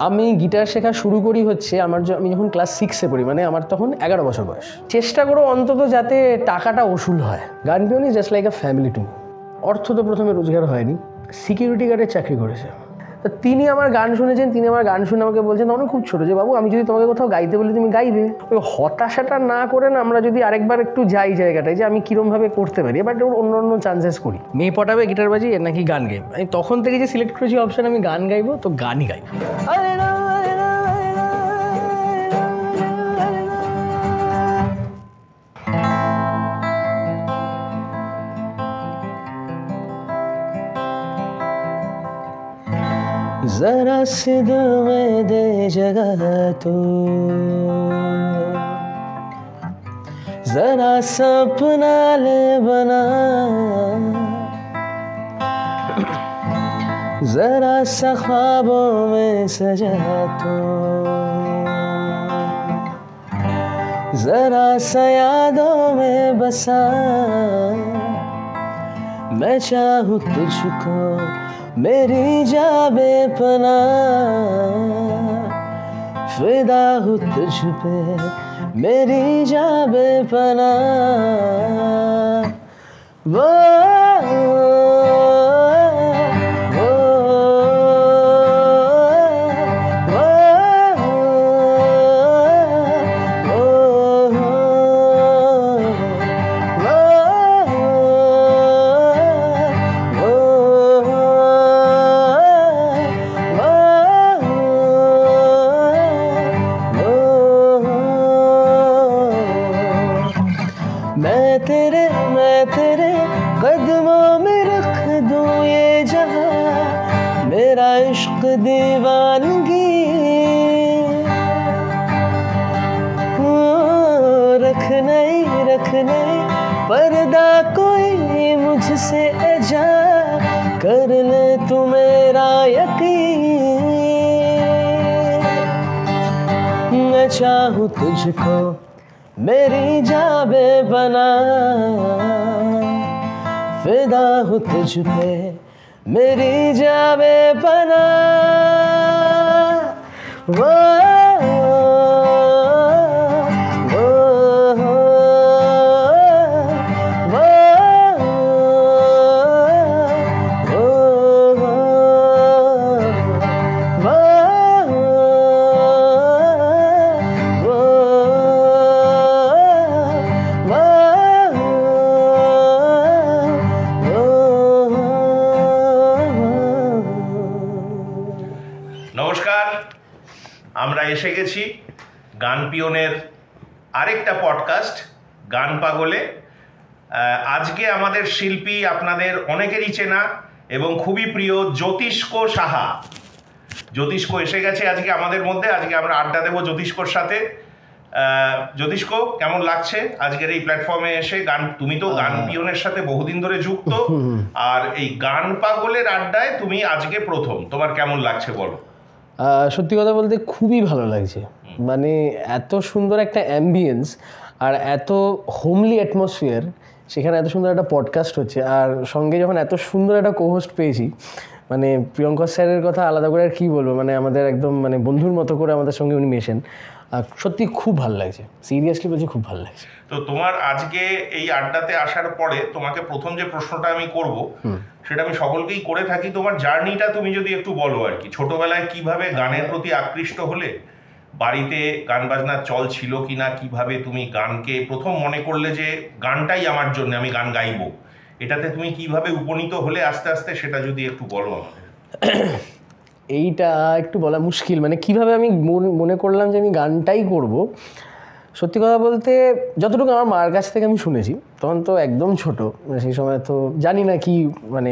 আমি গিটার শেখা শুরু করি হচ্ছে আমি যখন ক্লাস 6-এ পড়ি, মানে আমার তখন 11 বছর বয়স। চেষ্টা করো অন্তত যাতে টাকাটা ওসুল হয়। গান পিওন is just like a family too. অর্থ তো প্রথমে রোজগার হয়নি, সিকিউরিটি গার্ডের চাকরি করেছে। তো তিনি আমার গান শুনেছেন, তিনি আমার গান শুনে আমাকে বলছেন, তখন খুব ছোটো, যে বাবু আমি যদি তোমাকে কোথাও গাইতে বলি তুমি গাইবে। ওই হতাশাটা না করে না আমরা যদি আরেকবার একটু যাই জায়গাটায়, যে আমি কীরমভাবে করতে পারি, বাট ওর অন্য অন্য চান্সেস করি। মেয়ে পটাবে গিটার বাজি নাকি গান গাইব, আমি তখন থেকে যে সিলেক্ট করেছি অপশান আমি গান গাইবো, তো গানই গাইবো। जरा सी दिल में दे जगह तू, जरा सपना ले बना, जरा सा ख्वाबों में सजा तू, जरा सा यादों में बसा। मैं चाहूँ तुझको मेरी जा बेपनाह, फिदा हूँ तुझ पे मेरी जा बेपनाह। वो मैं तेरे कदमों में रख दूं ये जहां, मेरा इश्क दीवानगी। रख नहीं पर्दा कोई मुझसे अजा, कर ले तू मेरा यकीन। मैं चाहूँ तुझको मेरी जा बेपनाह, फिदा हूँ तुझ पे मेरी जा बेपनाह। वो আমরা এসে গেছি গান পিওনের আরেকটা পডকাস্ট গান পাগলে। আজকে আমাদের শিল্পী আপনাদের অনেকেরই চেনা এবং খুবই প্রিয় জ্যোতিষ্ক সাহা। জ্যোতিষ্ক এসে গেছে আজকে আমাদের মধ্যে। আজকে আমরা আড্ডা দেবো জ্যোতিষ্কর সাথে। জ্যোতিষ্ক, কেমন লাগছে আজকের এই প্ল্যাটফর্মে এসে? তুমি তো গান পিওনের সাথে বহুদিন ধরে যুক্ত, আর এই গান পাগলের আড্ডায় তুমি আজকে প্রথম। তোমার কেমন লাগছে বলো? সত্যি কথা বলতে খুবই ভালো লাগছে। মানে এত সুন্দর একটা অ্যাম্বিয়েন্স আর এত হোমলি অ্যাটমসফিয়ার, সেখানে এত সুন্দর একটা পডকাস্ট হচ্ছে, আর সঙ্গে যখন এত সুন্দর একটা কোহোস্ট পেয়েছি, মানে প্রিয়ঙ্কর স্যারের কথা আলাদা করে আর কী বলবো, মানে আমাদের একদম মানে বন্ধুর মতো করে আমাদের সঙ্গে উনি মেশেন। সত্যি খুব ভালো লাগছে, সিরিয়াসলি বলছি খুব ভালো লাগছে। তো তোমার আজকে এই আড্ডাতে আসার পরে তোমাকে প্রথম যে প্রশ্নটা আমি করব, সেটা আমি সকলকেই করে থাকি, তোমার জার্নিটা তুমি যদি একটু বলো আর কি। ছোটবেলায় কিভাবে গানের প্রতি আকৃষ্ট হলে, বাড়িতে গান বাজনার চল ছিল কিনা, কিভাবে তুমি গানকে প্রথম মনে করলে যে গানটাই আমার জন্য, আমি গান গাইবো, এটাতে তুমি কিভাবে উপনীত হলে আস্তে আস্তে, সেটা যদি একটু বলো আমাদের। এইটা একটু বলা মুশকিল, মানে কিভাবে আমি মনে করলাম যে আমি গানটাই করব। সত্যি কথা বলতে যতটুকু আমার মার কাছ থেকে আমি শুনেছি, তখন তো একদম ছোট, মানে সেই সময় তো জানি না কি, মানে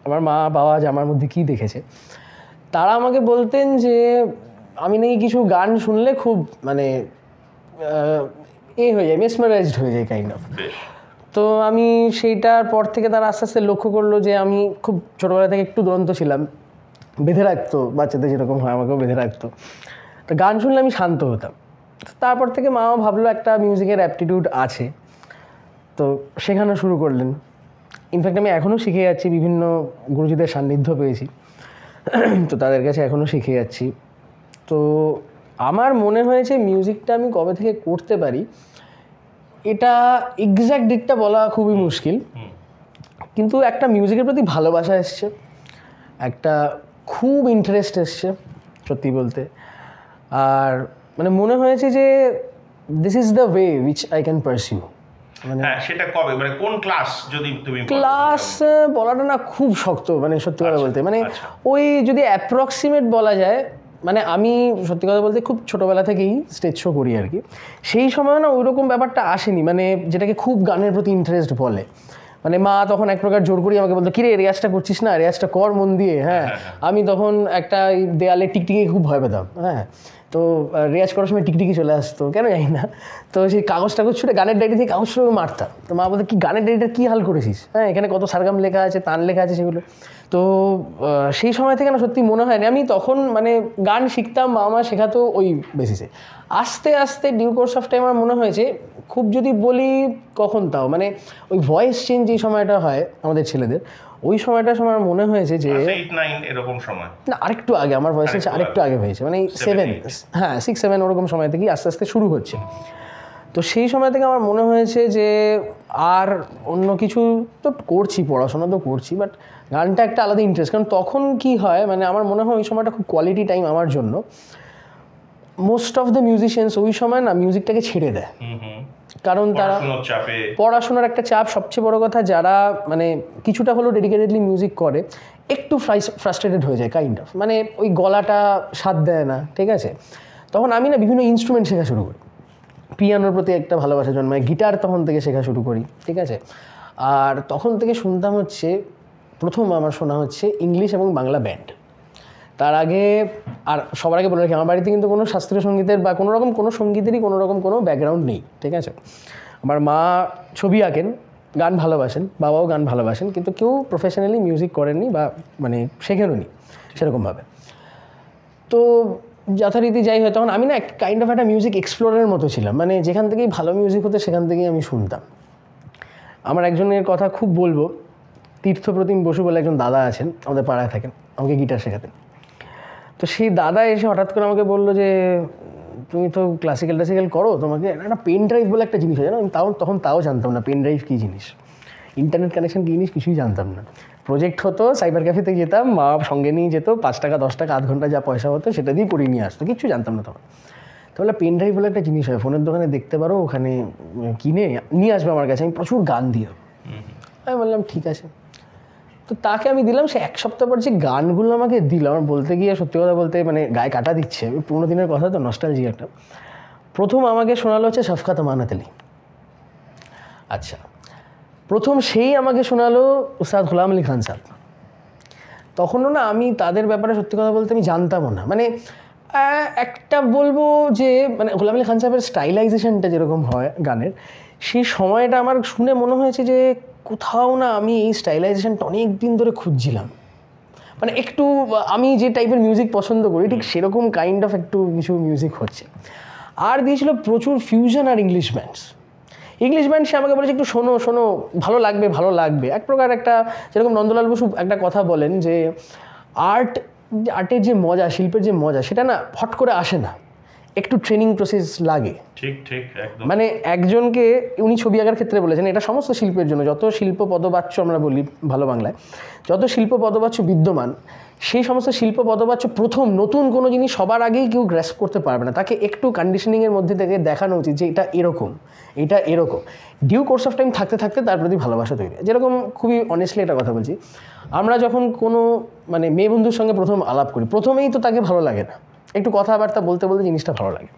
আমার মা বাবা যে আমার মধ্যে কী দেখেছে, তারা আমাকে বলতেন যে আমি নাকি কিছু গান শুনলে খুব মানে হয়ে যায়, মেসমারাইজড হয়ে যায় কাইন্ড অফ। তো আমি সেইটার পর থেকে তারা আস্তে আস্তে লক্ষ্য করলো যে আমি খুব ছোটোবেলা থেকে একটু দুরন্ত ছিলাম, বেঁধে রাখতো, বাচ্চাদের যেরকম হয় আমাকেও বেঁধে রাখতো। তো গান শুনলে আমি শান্ত হতাম। তারপর থেকে মাও ভাবলো একটা মিউজিকের অ্যাপটিটিউড আছে, তো শেখানো শুরু করলেন। ইনফ্যাক্ট আমি এখনও শিখে যাচ্ছি, বিভিন্ন গুরুজিদের সান্নিধ্য পেয়েছি, তো তাদের কাছে এখনও শিখে যাচ্ছি। তো আমার মনে হয়েছে মিউজিকটা আমি কবে থেকে করতে পারি এটা এক্স্যাক্ট ডেটটা বলা খুবই মুশকিল, কিন্তু একটা মিউজিকের প্রতি ভালোবাসা এসছে, একটা খুব ইন্টারেস্ট এসছে সত্যি বলতে। আর মানে মনে হয়েছে যে this is the way which I can pursue. হ্যাঁ, সেটা কবে, মানে কোন ক্লাস যদি তুমি ক্লাস বলাটা না খুব শক্ত, মানে সত্যি কথা বলতে, মানে ওই যদি অ্যাপ্রক্সিমেট বলা যায়, মানে আমি সত্যি কথা বলতে খুব ছোটোবেলা থেকেই স্টেজ শো করি আর কি, সেই সময় না ওই রকম ব্যাপারটা আসেনি, মানে যেটাকে খুব গানের প্রতি ইন্টারেস্ট বলে। মানে মা তখন এক প্রকার জোর করি আমাকে বলতো, কিরে রেয়াজটা করছিস না, রেয়াজটা কর মন দিয়ে। হ্যাঁ, আমি তখন একটা দেয়ালে টিকটিকি খুব ভয় পেতাম। হ্যাঁ, তো রেয়াজ করার সময় টিকটিকি চলে আসতো, কেন জানি না। তো সেই কাগজ টাগজ ছুটে গানের ডায়েরি থেকে কাগজ ছুটে মারতাম। তো মা বলতো, কি গানের ডায়েরিটা কী হাল করেছিস? হ্যাঁ, এখানে কত সারগাম লেখা আছে, তান লেখা আছে, সেগুলো। তো সেই সময় থেকে না সত্যি মনে হয়নি আমি তখন মানে গান শিখতাম, মা মা শেখাতো ওই বেসিসে। আস্তে আস্তে ডিউ কোর্স অফ টাইম আমার মনে হয়েছে, খুব যদি বলি কখন তাও মানে ওই ভয়েস চেঞ্জ যে সময়টা হয় আমাদের ছেলেদের, ওই সময়টার সময় আমার মনে হয়েছে যে 8-9 এরকম সময় না, আরেকটু আগে আমার ভয়েস চেঞ্জ আরেকটু আগে হয়েছে, মানে 7, হ্যাঁ 6-7 ওরকম সময় থেকেই আস্তে আস্তে শুরু হচ্ছে। তো সেই সময় থেকে আমার মনে হয়েছে যে আর অন্য কিছু তো করছি, পড়াশোনা তো করছি, বাট গানটা একটা আলাদা ইন্টারেস্ট। কারণ তখন কি হয়, মানে আমার মনে হয় ওই সময়টা খুব কোয়ালিটি টাইম আমার জন্য। মোস্ট অফ দ্য মিউজিশিয়ানস ওই সময় না মিউজিকটাকে ছেড়ে দেয়, কারণ তারা পড়াশোনার একটা চাপ, সবচেয়ে বড় কথা যারা মানে কিছুটা হলেও ডেডিকেটেডলি মিউজিক করে একটু ফ্রাস্ট্রেটেড হয়ে যায় কাইন্ড অফ, মানে ওই গলাটা সাথ দেয় না, ঠিক আছে। তখন আমি না বিভিন্ন ইনস্ট্রুমেন্ট শেখা শুরু করি, পিয়ানোর প্রতি একটা ভালোবাসা জন্মায়, গিটার তখন থেকে শেখা শুরু করি, ঠিক আছে। আর তখন থেকে শুনতাম হচ্ছে, প্রথম আমার শোনা হচ্ছে ইংলিশ এবং বাংলা ব্যান্ড। তার আগে আর সবার আগে বলে রাখি, আমার বাড়িতে কিন্তু কোনো শাস্ত্রীয় সঙ্গীতের বা কোনো রকম কোনো সঙ্গীতেরই কোনো রকম কোনো ব্যাকগ্রাউন্ড নেই, ঠিক আছে। আমার মা ছবি আঁকেন, গান ভালোবাসেন, বাবাও গান ভালোবাসেন, কিন্তু কেউ প্রফেশনালি মিউজিক করেননি বা মানে শেখেনও নি সেরকমভাবে। তো যথারীতি যাই হয়, তখন আমি না কাইন্ড অফ একটা মিউজিক এক্সপ্লোরের মতো ছিলাম, মানে যেখান থেকেই ভালো মিউজিক হতো সেখান থেকেই আমি শুনতাম। আমার একজনের কথা খুব বলবো, তীর্থপ্রতিম বসু বলে একজন দাদা আছেন, আমাদের পাড়ায় থাকেন, আমাকে গিটার শেখাতেন। তো সেই দাদা এসে হঠাৎ করে আমাকে বললো যে তুমি তো ক্লাসিক্যাল করো, তোমাকে একটা পেন ড্রাইভ বলে একটা জিনিস হয়, জানো? আমি তখন তাও জানতাম না পেন ড্রাইভ কী জিনিস, ইন্টারনেট কানেকশন কী জিনিস কিছুই জানতাম না। প্রজেক্ট হতো, সাইবার ক্যাফেতে যেতাম, মা সঙ্গে নিয়ে যেত, 5 টাকা 10 টাকা আধ ঘন্টা যা পয়সা হতো সেটা দিয়ে পড়িয়ে নিয়ে আসতো, কিচ্ছু জানতাম না তখন। তাহলে পেন ড্রাইভ বলে একটা জিনিস হয়, ফোনের দোকানে দেখতে পারো, ওখানে কিনে নিয়ে আসবে আমার কাছে, আমি প্রচুর গান দিয়ে দেবো। আমি বললাম ঠিক আছে। তো তাকে আমি দিলাম, সে 1 সপ্তাহ পর যে গানগুলো আমাকে দিল, আমার বলতে গিয়ে সত্যি কথা বলতে মানে গায়ে কাটা দিচ্ছে, পুরোনো দিনের কথা তো, নস্টালজিয়া একটা। প্রথম আমাকে শোনালো হচ্ছে শফকাত আমানত আলী। আচ্ছা, প্রথম সেই আমাকে শোনালো উস্তাদ গোলাম আলী খান সাহেব। তখনও না আমি তাদের ব্যাপারে সত্যি কথা বলতে আমি জানতামও না, মানে একটা বলবো যে মানে গোলাম আলী খান সাহেবের স্টাইলাইজেশনটা যেরকম হয় গানের, সেই সময়টা আমার শুনে মনে হয়েছে যে কোথাও না আমি এই স্টাইলাইজেশনটা অনেক দিন ধরে খুঁজছিলাম, মানে একটু আমি যে টাইপের মিউজিক পছন্দ করি ঠিক সেরকম কাইন্ড অফ একটু কিছু মিউজিক হচ্ছে। আর দিয়েছিল প্রচুর ফিউশন আর ইংলিশ ব্যান্ড। সে আমাকে বলেছে একটু শোনো শোনো, ভালো লাগবে এক প্রকার একটা, যেরকম নন্দলাল বসু একটা কথা বলেন যে আর্টের যে মজা, শিল্পের যে মজা, সেটা না হট করে আসে না, একটু ট্রেনিং প্রসেস লাগে। ঠিক একদম। মানে একজনকে উনি ছবি আঁকার ক্ষেত্রে বলেছেন, এটা সমস্ত শিল্পের জন্য, যত শিল্প পদবাচ্য আমরা বলি ভালো বাংলায়, যত শিল্প পদবাচ্য বিদ্যমান, সেই সমস্ত শিল্প পদবাচ্য প্রথম নতুন কোনো জিনিস সবার আগেই কেউ গ্র্যাস্প করতে পারবে না, তাকে একটু কন্ডিশনিংয়ের মধ্যে থেকে দেখানো উচিত যে এটা এরকম, এটা এরকম। ডিউ কোর্স অফ টাইম থাকতে থাকতে তার প্রতি ভালোবাসা তৈরি। যেরকম খুবই অনেস্টলি একটা কথা বলছি, আমরা যখন কোনো মানে মেয়ে বন্ধুর সঙ্গে প্রথম আলাপ করি, প্রথমেই তো তাকে ভালো লাগে না, একটু কথাবার্তা বলতে বলতে জিনিসটা ভালো লাগে।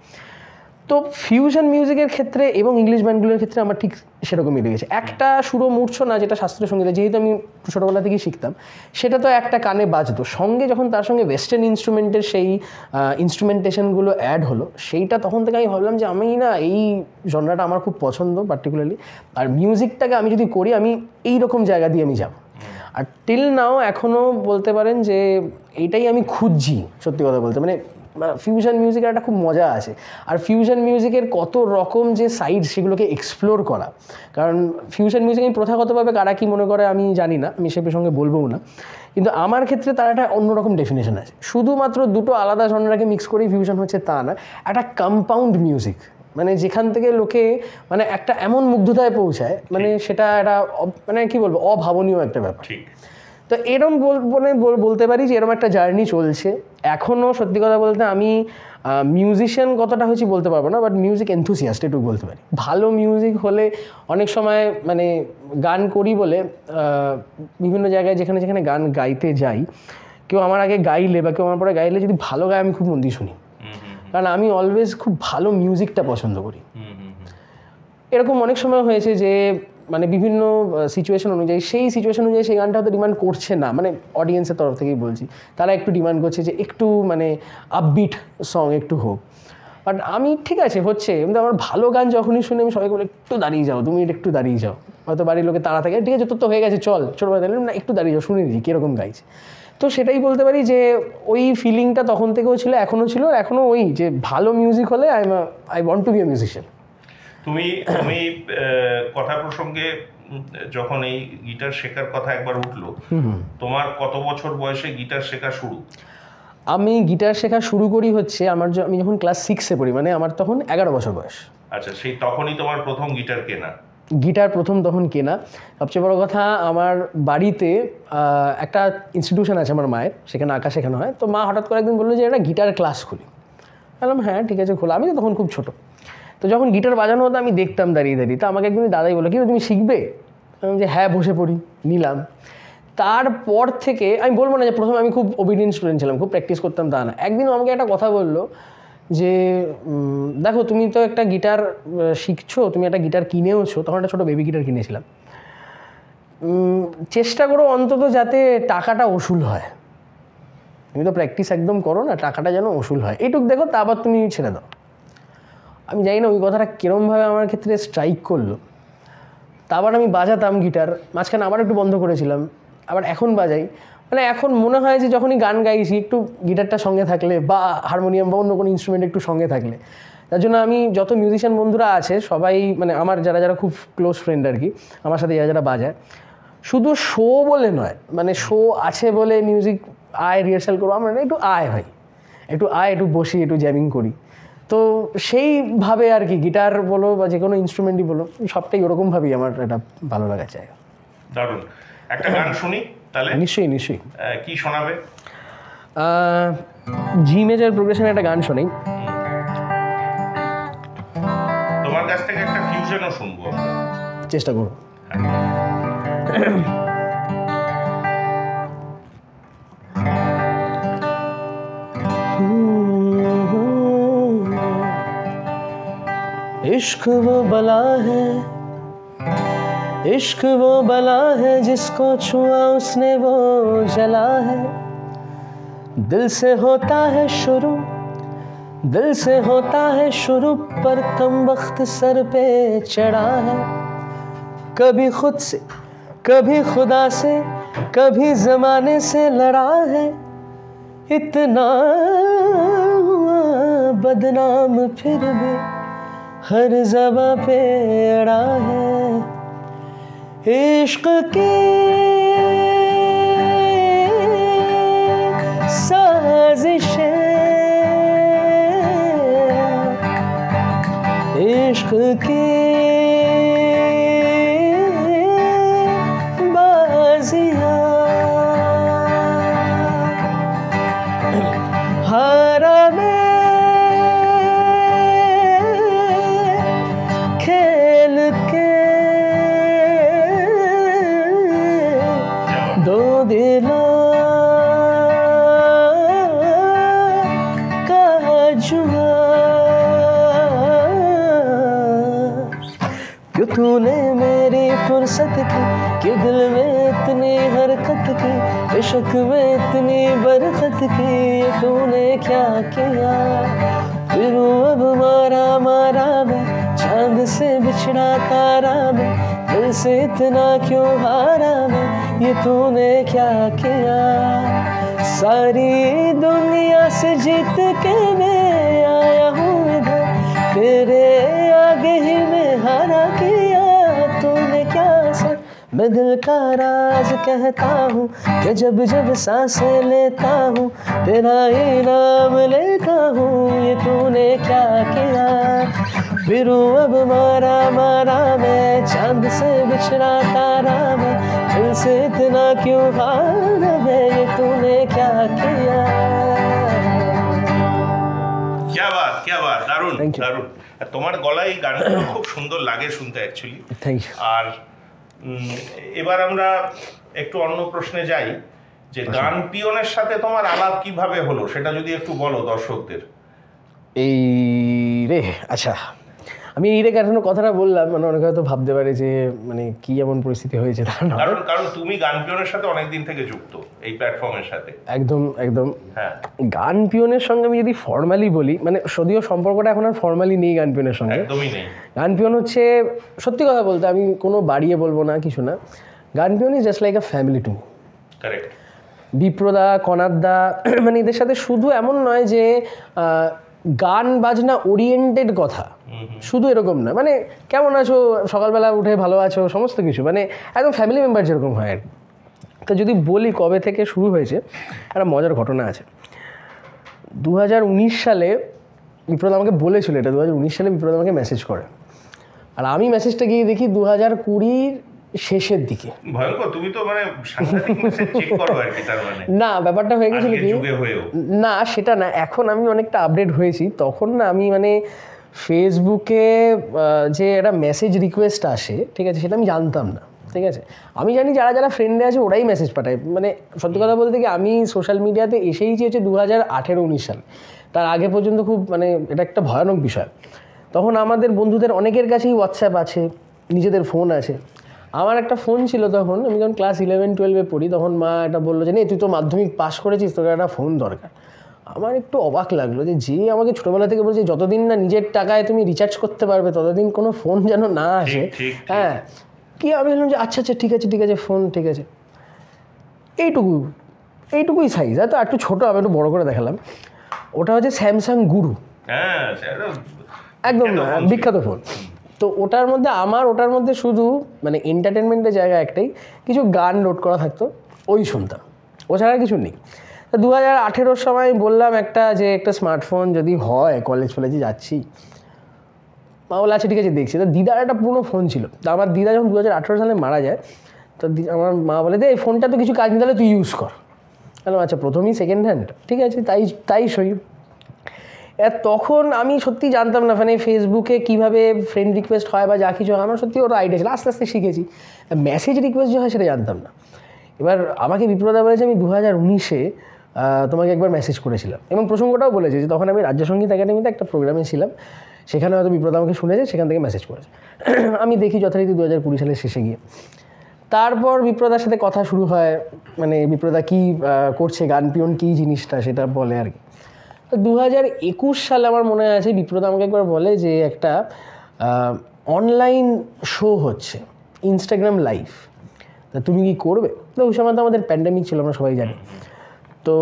তো ফিউশন মিউজিকের ক্ষেত্রে এবং ইংলিশ ব্যান্ডগুলোর ক্ষেত্রে আমার ঠিক সেরকমই লেগেছে। একটা সুরো মূর্ছনা যেটা শাস্ত্রীয় সঙ্গীতে, যেহেতু আমি ছোটোবেলা থেকেই শিখতাম, সেটা তো একটা কানে বাজতো, সঙ্গে যখন তার সঙ্গে ওয়েস্টার্ন ইনস্ট্রুমেন্টের সেই ইনস্ট্রুমেন্টেশনগুলো অ্যাড হলো, সেইটা তখন থেকে আমি ভাবলাম যে আমি না এই জনরাটা আমার খুব পছন্দ পার্টিকুলারলি, আর মিউজিকটাকে আমি যদি করি আমি এই রকম জায়গা দিয়ে আমি যাব। আর টিল নাও এখনও বলতে পারেন যে এইটাই আমি খুঁজছি সত্যি কথা বলতে, মানে ফিউশন মিউজিকের একটা খুব মজা আছে। আর ফিউশন মিউজিকের কত রকম যে সাইড সেগুলোকে এক্সপ্লোর করা, কারণ ফিউশন মিউজিক আমি প্রথাগতভাবে কারা কী মনে করে আমি জানি না, আমি সে প্রসঙ্গে বলবও না, কিন্তু আমার ক্ষেত্রে তার একটা অন্যরকম ডেফিনেশন আছে। শুধুমাত্র দুটো আলাদা জনরাকে মিক্স করেই ফিউশন হচ্ছে তা না, একটা কম্পাউন্ড মিউজিক, মানে যেখান থেকে লোকে মানে একটা এমন মুগ্ধতায় পৌঁছায়, মানে সেটা একটা মানে কি বলবো অভাবনীয় একটা ব্যাপার। তো এরম বলতে পারি যে এরম একটা জার্নি চলছে এখনও। সত্যি কথা বলতে আমি মিউজিশিয়ান কতটা হয়েছি বলতে পারবো না, বাট মিউজিক এনথুসিয়াস্ট এটুকু বলতে পারি। ভালো মিউজিক হলে অনেক সময় মানে গান করি বলে বিভিন্ন জায়গায় যেখানে যেখানে গান গাইতে যাই, কেউ আমার আগে গাইলে বা কেউ আমার পরে গাইলে যদি ভালো গায় আমি খুব মন দিয়ে শুনি, কারণ আমি অলওয়েজ খুব ভালো মিউজিকটা পছন্দ করি। এরকম অনেক সময় হয়েছে যে মানে বিভিন্ন সিচুয়েশন অনুযায়ী সেই গানটা হয়তো ডিমান্ড করছে না, মানে অডিয়েন্সের তরফ থেকেই বলছি, তারা একটু ডিমান্ড করছে যে একটু মানে আপবিট সং একটু হোক, বাট আমি ঠিক আছে হচ্ছে, কিন্তু আমার ভালো গান যখনই শুনে আমি সবাইকে বলে একটু দাঁড়িয়ে যাও, তুমি একটু দাঁড়িয়ে যাও, হয়তো বাড়ির লোকে তাড়া থাকে, ঠিক আছে তোর তো হয়ে গেছে চল ছোটবেলা দিলাম না, একটু দাঁড়িয়ে যাও শুনে দিই কীরকম গাইছে। তো সেটাই বলতে পারি যে ওই ফিলিংটা তখন থেকেও ছিল, এখনও ছিল, এখনও ওই যে ভালো মিউজিক হলে I want to be a musician. তুমি কথা প্রসঙ্গে যখন এই গিটার শেখার কথা একবার উঠলো, তোমার কত বছর বয়সে গিটার শেখা শুরু? আমি গিটার শেখা শুরু করি হচ্ছে আমি যখন ক্লাস 6-এ পড়ি, মানে আমার তখন 11 বছর বয়স। আচ্ছা, সেই তখনই তোমার প্রথম গিটার কেনা? গিটার প্রথম তখন কেনা। সবচেয়ে বড় কথা, আমার বাড়িতে একটা ইনস্টিটিউশন আছে আমার মায়ের, সেখানে আঁকা শেখানো হয়। তো মা হঠাৎ করে একদিন বললো যে একটা গিটার ক্লাস খুলি। বললাম হ্যাঁ ঠিক আছে খোলা। আমি তো তখন খুব ছোটো, তো যখন গিটার বাজানো হতো আমি দেখতাম দাঁড়িয়ে দাঁড়িয়ে। তো আমাকে একদিন দাদাই বললো কি তুমি শিখবে? আমি যে হ্যাঁ বসে পড়ি, নিলাম। তারপর থেকে আমি বলবো না যে প্রথমে আমি খুব ওবিডিয়েন্ট স্টুডেন্ট ছিলাম, খুব প্র্যাকটিস করতাম তা না। একদিন আমাকে একটা কথা বললো যে দেখো তুমি তো একটা গিটার শিখছো, তুমি একটা গিটার কিনেওছো, তখন একটা ছোটো বেবি গিটার কিনেছিলাম, চেষ্টা করো অন্তত যাতে টাকাটা ওসুল হয়। তুমি তো প্র্যাকটিস একদম করো না, টাকাটা যেন ওসুল হয়, এইটুক দেখো, তারপর তুমি ছেড়ে দাও। আমি জানি না ওই কথাটা কীরমভাবে আমার ক্ষেত্রে স্ট্রাইক করলো। তারপর আমি বাজাতাম গিটার, মাঝখানে আবার একটু বন্ধ করেছিলাম, আবার এখন বাজাই। মানে এখন মনে হয় যে যখনই গান গাইছি একটু গিটারটা সঙ্গে থাকলে বা হারমোনিয়াম বা অন্য কোনো ইনস্ট্রুমেন্ট একটু সঙ্গে থাকলে। তার জন্য আমি যত মিউজিশিয়ান বন্ধুরা আছে সবাই, মানে আমার যারা যারা খুব ক্লোজ ফ্রেন্ড আর কি, আমার সাথে যারা যারা বাজায়, শুধু শো বলে নয়, মানে শো আছে বলে মিউজিক আয় রিহার্সাল করবো, আমরা একটু আয় ভাই, একটু আয়, একটু বসি, একটু জ্যামিং করি। তো সেইভাবে আর কি গিটার বলো বা যে কোনো ইনস্ট্রুমেন্টই বলো, সবটাই ওরকমভাবেই আমার এটা ভালো লাগার জায়গা। দারুণ। একটা গান শুনি তাহলে? নিশ্চয়ই নিশ্চয়ই। কি শোনাবে? জি মেজর প্রোগ্রেশনের একটা গান শোনাই। তোমার কাছ থেকে একটা ফিউশনও শুনবো আমরা, চেষ্টা করব। इश्क वो बला है, इश्क वो बला है, जिसको छुआ उसने वो जला है। दिल से होता है शुरू, दिल से होता है शुरू, पर कम वक्त सर पे चढ़ा है। कभी खुद से, कभी खुदा से, कभी जमाने से लड़ा है। इतना बदनाम फिर भी हर ज़बां पे अड़ा है। इश्क की साजिशें, इश्क की बाजियां, हारा में खेल के दो दिलों का जुआ। क्यों तूने मेरी फुर्सत की, कि दिल में इतनी हरकत की, इश्क में इतनी बरकत की, तूने क्या किया? फिर अब मारा मारा मैं, चांद से बिछड़ा तारा मैं, दिल से इतना क्यों हारा मैं, ये तूने क्या किया? सारी दुनिया से जीत के मैं आया हूँ इधर, तेरे आगे ही मैं हारा किया तूने क्या असर। मैं दिल का राज कहता हूँ कि जब जब सांसें लेता हूँ तेरा ही नाम लेता हूँ, ये तूने क्या किया। फिरूं अब मारा मारा मैं, चांद से बिछड़ा तारा मैं, दिल से इतना क्यों हारा मैं, ये तूने क्या किया। क्या बात, দারুণ Thank you. দারুণ। তোমার গলায় এই গানগুলো খুব সুন্দর লাগে শুনতে অ্যাকচুয়ালি। Thank you. আর এবার আমরা একটু অন্য প্রশ্নে যাই, যে গান পিয়নের সাথে তোমার আলাপ কিভাবে হলো সেটা যদি একটু বলো দর্শকদের। এই রে, আচ্ছা আমি এই রে কারণ কথাটা বললাম, মানে অনেকে হয়তো ভাবতে পারে যে মানে কি এমন পরিস্থিতি হয়েছে, তা না। কারণ তুমি গান পিয়নের সাথে অনেকদিন থেকে যুক্ত এই প্ল্যাটফর্মের সাথে। একদম একদম। হ্যাঁ, গান পিয়নের সঙ্গে আমি যদি ফর্মালি বলি, মানে যদিও সম্পর্কটা এখন আর ফর্মালি নেই গান পিয়নের সঙ্গে, একদমই নেই। গান পিয়ন হচ্ছে, সত্যি কথা বলতে আমি কোনো বাড়িয়ে বলবো না, কিছু না, গান পিয়ন is just like a family too. Correct. বিপ্রদা, কনাদদা, মানে এদের সাথে শুধু এমন নয় যে গান বাজনা ওরিয়েন্টেড কথা, শুধু এরকম না, মানে কেমন আছো, সকালবেলা উঠে ভালো আছো, সমস্ত কিছু মানে একদম ফ্যামিলি মেম্বার যেরকম হয় আর কি। তো যদি বলি কবে থেকে শুরু হয়েছে, একটা মজার ঘটনা আছে। 2019 সালে বিপ্রদা আমাকে বলেছিল এটা, 2019 সালে বিপ্রদা আমাকে মেসেজ করে, আর আমি মেসেজটা গিয়ে দেখি 2020 শেষের দিকে। ভয়ঙ্কর, তুমি তো মানে সাংঘাতিক মেসেজ চেক করো আর কি। তার মানে না, ব্যাপারটা হয়ে গেছিল কি, না সেটা না, এখন আমি অনেকটা আপডেট হয়েছি। তখন না আমি মানে ফেসবুকে যে একটা মেসেজ রিকোয়েস্ট আসে, ঠিক আছে, সেটা আমি জানতাম না, ঠিক আছে। আমি জানি যারা যারা ফ্রেন্ডে আছে ওরাই মেসেজ পাঠায়, মানে সত্যি কথা বলতে কি আমি সোশ্যাল মিডিয়াতে এসেইছি হচ্ছে 2018-19 সাল, তার আগে পর্যন্ত খুব মানে এটা একটা ভয়ানক বিষয়। তখন আমাদের বন্ধুদের অনেকের কাছেই হোয়াটসঅ্যাপ আছে, নিজেদের ফোন আছে। আমার একটা ফোন ছিল তখন, আমি যখন ক্লাস 11-12-এ পড়ি, তখন মা এটা বললো যে তুই তো মাধ্যমিক পাস করেছিস, তোকে একটা ফোন দরকার। আমার একটু অবাক লাগলো যে আমাকে ছোটোবেলা থেকে বলছে যতদিন না নিজের টাকায় তুমি রিচার্জ করতে পারবে ততদিন কোনো ফোন যেন না আসে। হ্যাঁ, কি আমি বললাম যে আচ্ছা ঠিক আছে ফোন, ঠিক আছে। এইটুকুই সাইজ, তো একটু ছোটো, আমি একটু বড়ো করে দেখালাম। ওটা হচ্ছে স্যামসাং গুরু, একদম বিখ্যাত ফোন। তো ওটার মধ্যে শুধু মানে এন্টারটেনমেন্টের জায়গা একটাই, কিছু গান লোড করা থাকতো, ওই শুনতাম, ওছাড়া কিছু নেই। তো 2018 সময় বললাম একটা স্মার্টফোন যদি হয়, কলেজে যাচ্ছি, মা বলে আচ্ছা ঠিক আছে দেখছি। তো দিদার একটা পুরনো ফোন ছিল, তো আমার দিদা যখন 2018 সালে মারা যায়, তো আমার মা বলে এই ফোনটা তো কিছু কাজ নেই, তাহলে তুই ইউজ কর। বললাম আচ্ছা, প্রথমেই সেকেন্ড হ্যান্ড, ঠিক আছে, তাই সই। তখন আমি সত্যি জানতাম না মানে ফেসবুকে কীভাবে ফ্রেন্ড রিকোয়েস্ট হয় বা যা কিছু হয়, আমার সত্যি ওটা আইডিয়া ছিল, আস্তে আস্তে শিখেছি। মেসেজ রিকোয়েস্ট যে হয় সেটা জানতাম না। এবার আমাকে বিপ্রদা বলেছে আমি 2019-এ তোমাকে একবার মেসেজ করেছিলাম, এবং প্রসঙ্গটাও বলেছে যে তখন আমি রাজ্য সঙ্গীত একাডেমিতে একটা প্রোগ্রামে ছিলাম, সেখানে হয়তো বিপ্রদা আমাকে শুনেছে, সেখান থেকে মেসেজ করেছে। আমি দেখি যথারীতি 2020 সালের শেষে গিয়ে। তারপর বিপ্রদার সাথে কথা শুরু হয়, মানে বিপ্রদা কী করছে, গান পিয়ন কী জিনিসটা সেটা বলে আর কি। 2021 সালে আমার মনে আছে বিপ্রদা আমাকে একবার বলে যে একটা অনলাইন শো হচ্ছে, ইনস্টাগ্রাম লাইভ, তা তুমি কি করবে? তো ওই সময় তো আমাদের প্যান্ডেমিক ছিল, আমরা সবাই জানি। তো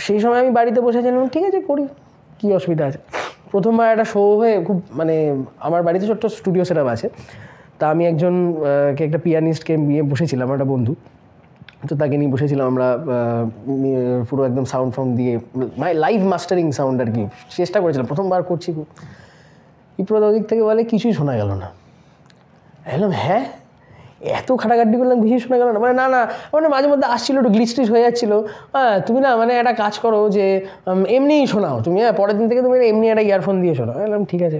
সেই সময় আমি বাড়িতে বসে ছিলাম, ঠিক আছে করি, কী অসুবিধা আছে। প্রথমবার একটা শো হয়ে খুব মানে আমার বাড়িতে ছোট্ট স্টুডিও সেটআপ আছে, তা আমি একটা পিয়ানিস্টকে নিয়ে বসেছিলাম, একটা বন্ধু, তো তাকে নিয়ে বসেছিলাম আমরা, পুরো একদম সাউন্ড দিয়ে লাইভ মাস্টারিং সাউন্ড আর কি চেষ্টা করেছিলাম, প্রথমবার করছি। খুব বিপ্রদ ওদিক থেকে বলে কিছুই শোনা গেল না। বললাম হ্যাঁ, এত খাটাখাটি করলাম কিছুই শোনা গেল না, মানে না মানে মাঝে মধ্যে আসছিলো, একটু গ্লিচ হয়ে যাচ্ছিলো। হ্যাঁ, তুমি না মানে একটা কাজ করো যে এমনিই শোনাও তুমি, হ্যাঁ পরের দিন থেকে তুমি এমনি একটা ইয়ারফোন দিয়ে শোনাও। বললাম ঠিক আছে,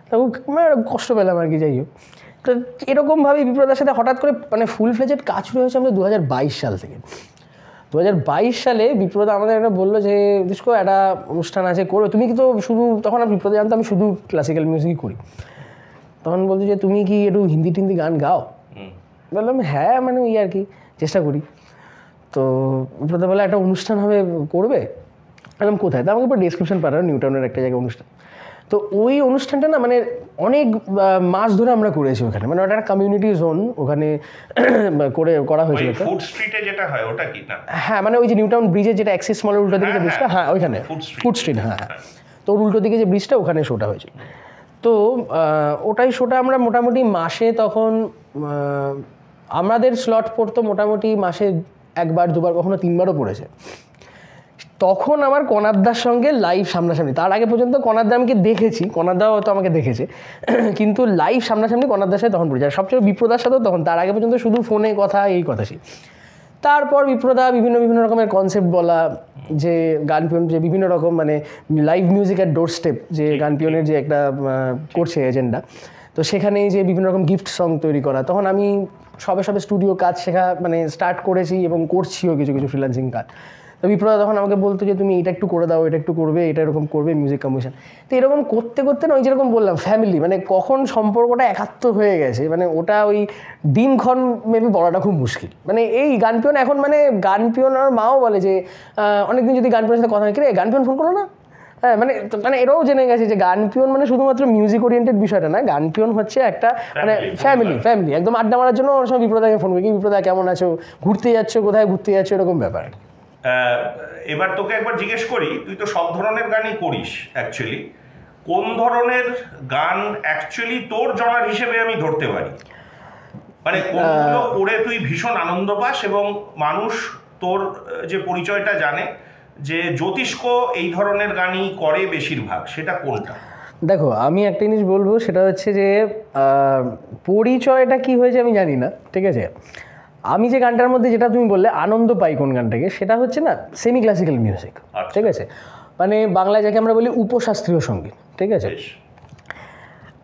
তখন মানে কষ্ট পেলাম আর কি। যাই হোক, তো এরকমভাবেই বিপ্রদার সাথে হঠাৎ করে মানে ফুল ফ্লেজেড কাজ শুরু হয়েছে আমাদের 2022 সাল থেকে। 2022 সালে বিপ্রদা আমাদের একটা বললো যে দেখো একটা অনুষ্ঠান আছে, করবে তুমি কি? তো শুধু তখন আমি বিপ্রদা জানতাম আমি শুধু ক্লাসিক্যাল মিউজিকই করি। তখন বলতো যে তুমি কি একটু হিন্দি টিন্দি গান গাও? বললাম হ্যাঁ, মানে ওই আর কি চেষ্টা করি। তো বিপ্রদা বলে একটা অনুষ্ঠান হবে, করবে? বললাম কোথায়? তা আমাকে পুরো ডেসক্রিপশন পাঠালো, নিউ টাউনের একটা জায়গায় অনুষ্ঠান। তো ওই অনুষ্ঠানটা না মানে অনেক মাস ধরে আমরা করেছি ওখানে, মানে ওটা একটা কমিউনিটি জোন ওখানে করা হয়েছিল। ফুড স্ট্রিটে যেটা হয় ওটা কি না? হ্যাঁ, মানে ওই যে নিউ টাউন ব্রিজের যেটা অ্যাক্সিস মলের উল্টো দিকে যে ব্রিজটা, হ্যাঁ ওইখানে ফুড স্ট্রিট, হ্যাঁ হ্যাঁ, তো ওর উল্টো দিকে যে ব্রিজটা ওখানে শোটা হয়েছিল। তো ওটাই শোটা আমরা মোটামুটি মাসে তখন আমাদের স্লট পড়তো মোটামুটি মাসে 1বার 2বার কখনো 3বারও পড়েছে। তখন আমার কনারদার সঙ্গে লাইভ সামনাসামনি, তার আগে পর্যন্ত কনারদা আমাকে দেখেছি, কনারদাও হয়তো আমাকে দেখেছে, কিন্তু লাইভ সামনাসামনি কনারদার সাথে তখন পড়েছে। আর সবচেয়ে বিপ্রদার সাথেও তখন, তার আগে পর্যন্ত শুধু ফোনে কথা, এই কথা ছিল। তারপর বিপ্রদা বিভিন্ন রকমের কনসেপ্ট বলা, যে গান পিয়ন যে বিভিন্ন রকম মানে live music at door step, যে গান পিয়নের যে একটা করছে এজেন্ডা, তো সেখানেই যে বিভিন্ন রকম গিফট সং তৈরি করা, তখন আমি সবে স্টুডিও কাজ শেখা মানে স্টার্ট করেছি এবং করছিও কিছু ফ্রিল্যান্সিং কাজ। তো বিপ্রদা তখন আমাকে বলতো যে তুমি এটা একটু করে দাও, এটা একটু করবে, এটা এরকম করবে, মিউজিক কম্পোজিশন। তো এরকম করতে না, ওই যেরকম বললাম ফ্যামিলি, মানে কখন সম্পর্কটা একাত্ম হয়ে গেছে, মানে ওটা ওই দিনক্ষণ মেবি বলাটা খুব মুশকিল। মানে এই গান পিয়ন এখন, মানে গান পিয়ন আর মাও বলে যে অনেকদিন যদি গান পিয়নের সাথে কথা হয়, কিরে গান পিয়ন ফোন করো না, হ্যাঁ মানে এটাও জেনে গেছে যে গান পিয়ন মানে শুধুমাত্র মিউজিক ওরিয়েন্টেড বিষয়টা না, গান পিয়ন হচ্ছে একটা মানে ফ্যামিলি একদম আড্ডা মারার জন্য ওর সময় বিপ্রদাকে ফোন করি, কি বিপ্রদা কেমন আছো, ঘুরতে যাচ্ছো, কোথায় ঘুরতে যাচ্ছো, এরকম ব্যাপার। এবার তোকে একবার জিজ্ঞেস করি, তুই তো সব ধরনের গানই করিস অ্যাকচুয়ালি, কোন ধরনের গান অ্যাকচুয়ালি তোর জনার হিসেবে আমি ধরতে পারি, মানে কোনগুলো করে তুই ভীষণ আনন্দ পাস এবং মানুষ তোর যে পরিচয়টা জানে যে জ্যোতিষ্ক এই ধরনের গানই করে বেশিরভাগ, সেটা কোনটা? দেখো আমি একটা জিনিস বলবো, সেটা হচ্ছে যে পরিচয়টা কি হয়েছে আমি জানি না, ঠিক আছে। আমি যে গানটার মধ্যে যেটা তুমি বললে আনন্দ পাই কোন গানটাকে, সেটা হচ্ছে না সেমি ক্লাসিক্যাল মিউজিক, ঠিক আছে, মানে বাংলায় যাকে আমরা বলি উপশাস্ত্রীয় সঙ্গীত, ঠিক আছে।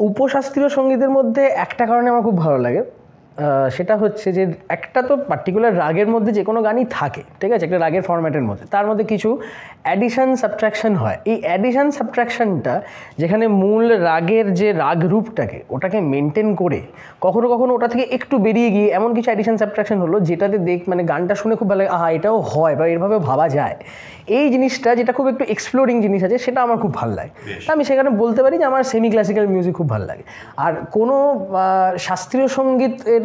উপশাস্ত্রীয় সঙ্গীতের মধ্যে একটা কারণে আমার খুব ভালো লাগে, সেটা হচ্ছে যে একটা তো পার্টিকুলার রাগের মধ্যে যে কোনো গানই থাকে, ঠিক আছে, একটা রাগের ফরম্যাটের মধ্যে, তার মধ্যে কিছু অ্যাডিশন সাবট্রাকশন হয়। এই অ্যাডিশন সাবট্রাকশনটা যেখানে মূল রাগের যে রাগ রূপটাকে ওটাকে মেনটেন করে কখনো ওটা থেকে একটু বেরিয়ে গিয়ে এমন কিছু অ্যাডিশন সাবট্রাকশন হলো যেটাতে মানে গানটা শুনে খুব ভালো লাগে, আহা এটাও হয় বা এরভাবেও ভাবা যায়, এই জিনিসটা যেটা খুব একটু এক্সপ্লোরিং জিনিস আছে, সেটা আমার খুব ভালো লাগে। আমি সেখানে বলতে পারি যে আমার সেমি ক্লাসিক্যাল মিউজিক খুব ভালো লাগে। আর কোনো শাস্ত্রীয় সঙ্গীতের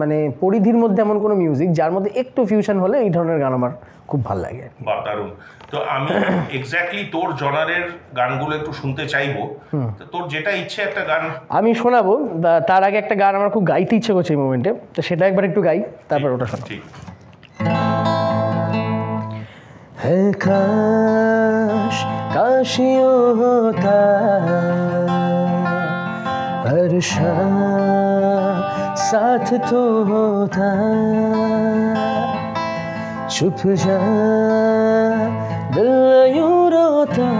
মানে পরিধির মধ্যে এমন কোনো মিউজিক যার মধ্যে একটু ফিউশন হলে এই ধরনের গান আমার খুব ভালো লাগে আর কি। দারুণ। তো আমি এক্স্যাক্টলি তোর জনারের গানগুলো একটু শুনতে চাইবো, তো তোর যেটা ইচ্ছে একটা গান আমি শোনাবো। তার আগে একটা গান আমার খুব গাইতে ইচ্ছে করছে এই মোমেন্টে, তো সেটা একবার একটু গাই, তারপর ওটা শোনাবো। ঠিক है काश यूं होता हर शाम साथ तो होता, चुप जा दिल यूं रोता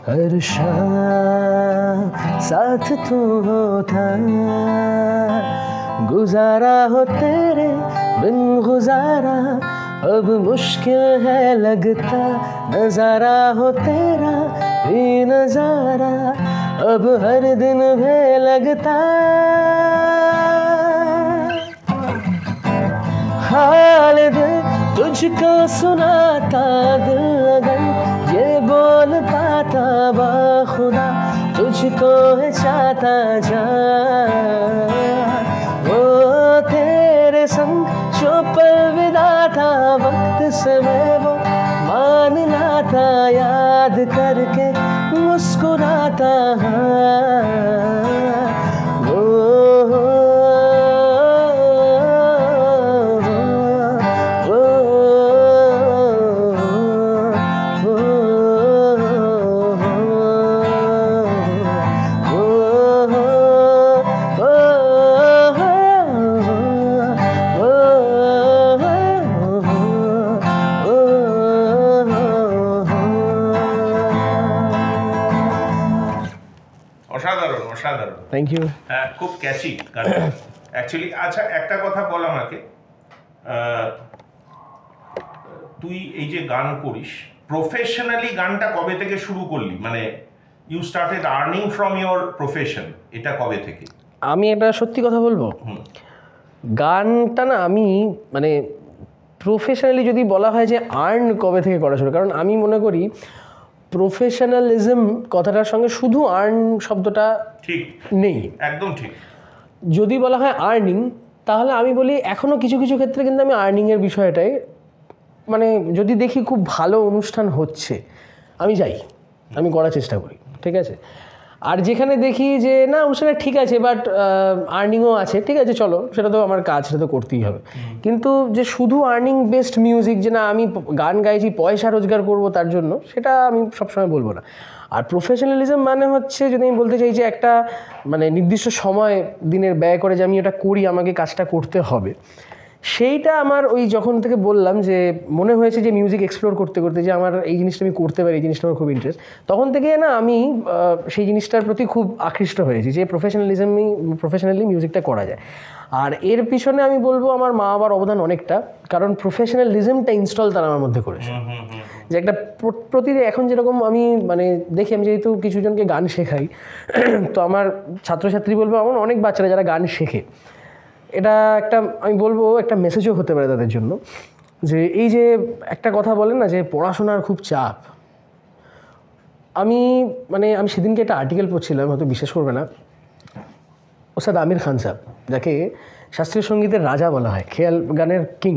हर शाम साथ तो होता, गुजारा हो तेरे बिन गुजारा अब मुश्किल है लगता, नजारा हो तेरा भी नजारा अब हर दिन भी लगता, हाल दिल तुझको सुनाता, दिल अगर ये बोल पाता बाखुदा तुझको है चाहता जा, वो तेरे संग जो पल विदा था वक्त से मैं वो मान लाता, याद करके मुस्कुराता থ্যাংক ইউ। হ্যাঁ, খুব ক্যাচি গানটা অ্যাকচুয়ালি। আচ্ছা একটা কথা বল আমাকে, তুই এই যে গান করিস প্রফেশনালি, গানটা কবে থেকে শুরু করলি, মানে you started earning from your profession, এটা কবে থেকে? আমি একটা সত্যি কথা বলবো, গানটা না আমি মানে প্রফেশনালি যদি বলা হয় যে আর্ন কবে থেকে করা শুরু, কারণ আমি মনে করি প্রফেশনালিজম কথাটার সঙ্গে শুধু আর্ন শব্দটা ঠিক নেই। একদম ঠিক। যদি বলা হয় আর্নিং, তাহলে আমি বলি এখনও কিছু কিছু ক্ষেত্রে কিন্তু আমি আর্নিংয়ের বিষয়টাই মানে যদি দেখি খুব ভালো অনুষ্ঠান হচ্ছে আমি যাই, আমি করার চেষ্টা করি, ঠিক আছে। আর যেখানে দেখি যে না অনুষ্ঠানটা ঠিক আছে বাট আর্নিংও আছে, ঠিক আছে চলো সেটা তো আমার কাজ, সেটা তো করতেই হবে। কিন্তু যে শুধু আর্নিং বেসড মিউজিক, যে না আমি গান গাইছি পয়সা রোজগার করব তার জন্য, সেটা আমি সবসময় বলবো না। আর প্রফেশনালিজম মানে হচ্ছে যদি আমি বলতে চাই যে একটা মানে নির্দিষ্ট সময় দিনের ব্যয় করে যে আমি এটা করি, আমাকে কাজটা করতে হবে, সেইটা আমার ওই যখন থেকে বললাম যে মনে হয়েছে যে মিউজিক এক্সপ্লোর করতে করতে যে আমার এই জিনিসটা আমি করতে পারি, এই জিনিসটা আমার খুব ইন্টারেস্ট, তখন থেকে না আমি সেই জিনিসটার প্রতি খুব আকৃষ্ট হয়েছি যে প্রফেশনালি মিউজিকটা করা যায়। আর এর পিছনে আমি বলবো আমার মা বাবার অবদান অনেকটা, কারণ প্রফেশনালিজমটা ইনস্টল তারা আমার মধ্যে করেছে। যে একটা প্রতিদিন এখন যেরকম আমি মানে দেখি, আমি যেহেতু কিছুজনকে গান শেখাই, তো আমার ছাত্রছাত্রী বলবো আমার অনেক বাচ্চারা যারা গান শেখে, এটা একটা আমি বলবো একটা মেসেজও হতে পারে তাদের জন্য, যে এই যে একটা কথা বলেন না যে পড়াশোনার খুব চাপ। আমি সেদিনকে একটা আর্টিকেল পড়ছিলাম, হয়তো বিশ্বাস করবে না, ওস্তাদ আমির খান সাহেব, যাকে শাস্ত্রীয় সঙ্গীতের রাজা বলা হয়, খেয়াল গানের কিং,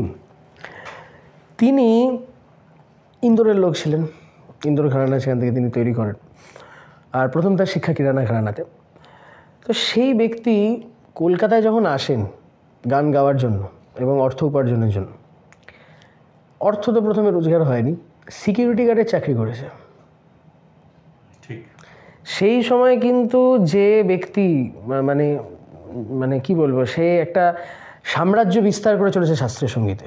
তিনি ইন্দোরের লোক ছিলেন। ইন্দোর ঘরানা সেখান থেকে তিনি তৈরি করেন, আর প্রথম তার শিক্ষা কিরানা ঘরানাতে। তো সেই ব্যক্তি কলকাতায় যখন আসেন গান গাওয়ার জন্য এবং অর্থ উপার্জনের জন্য, অর্থ তো প্রথমে রোজগার হয়নি, সিকিউরিটি গার্ডের চাকরি করেছে। ঠিক সেই সময় কিন্তু যে ব্যক্তি মানে মানে কি বলবো, সে একটা সাম্রাজ্য বিস্তার করে চলেছে শাস্ত্রীয় সঙ্গীতে,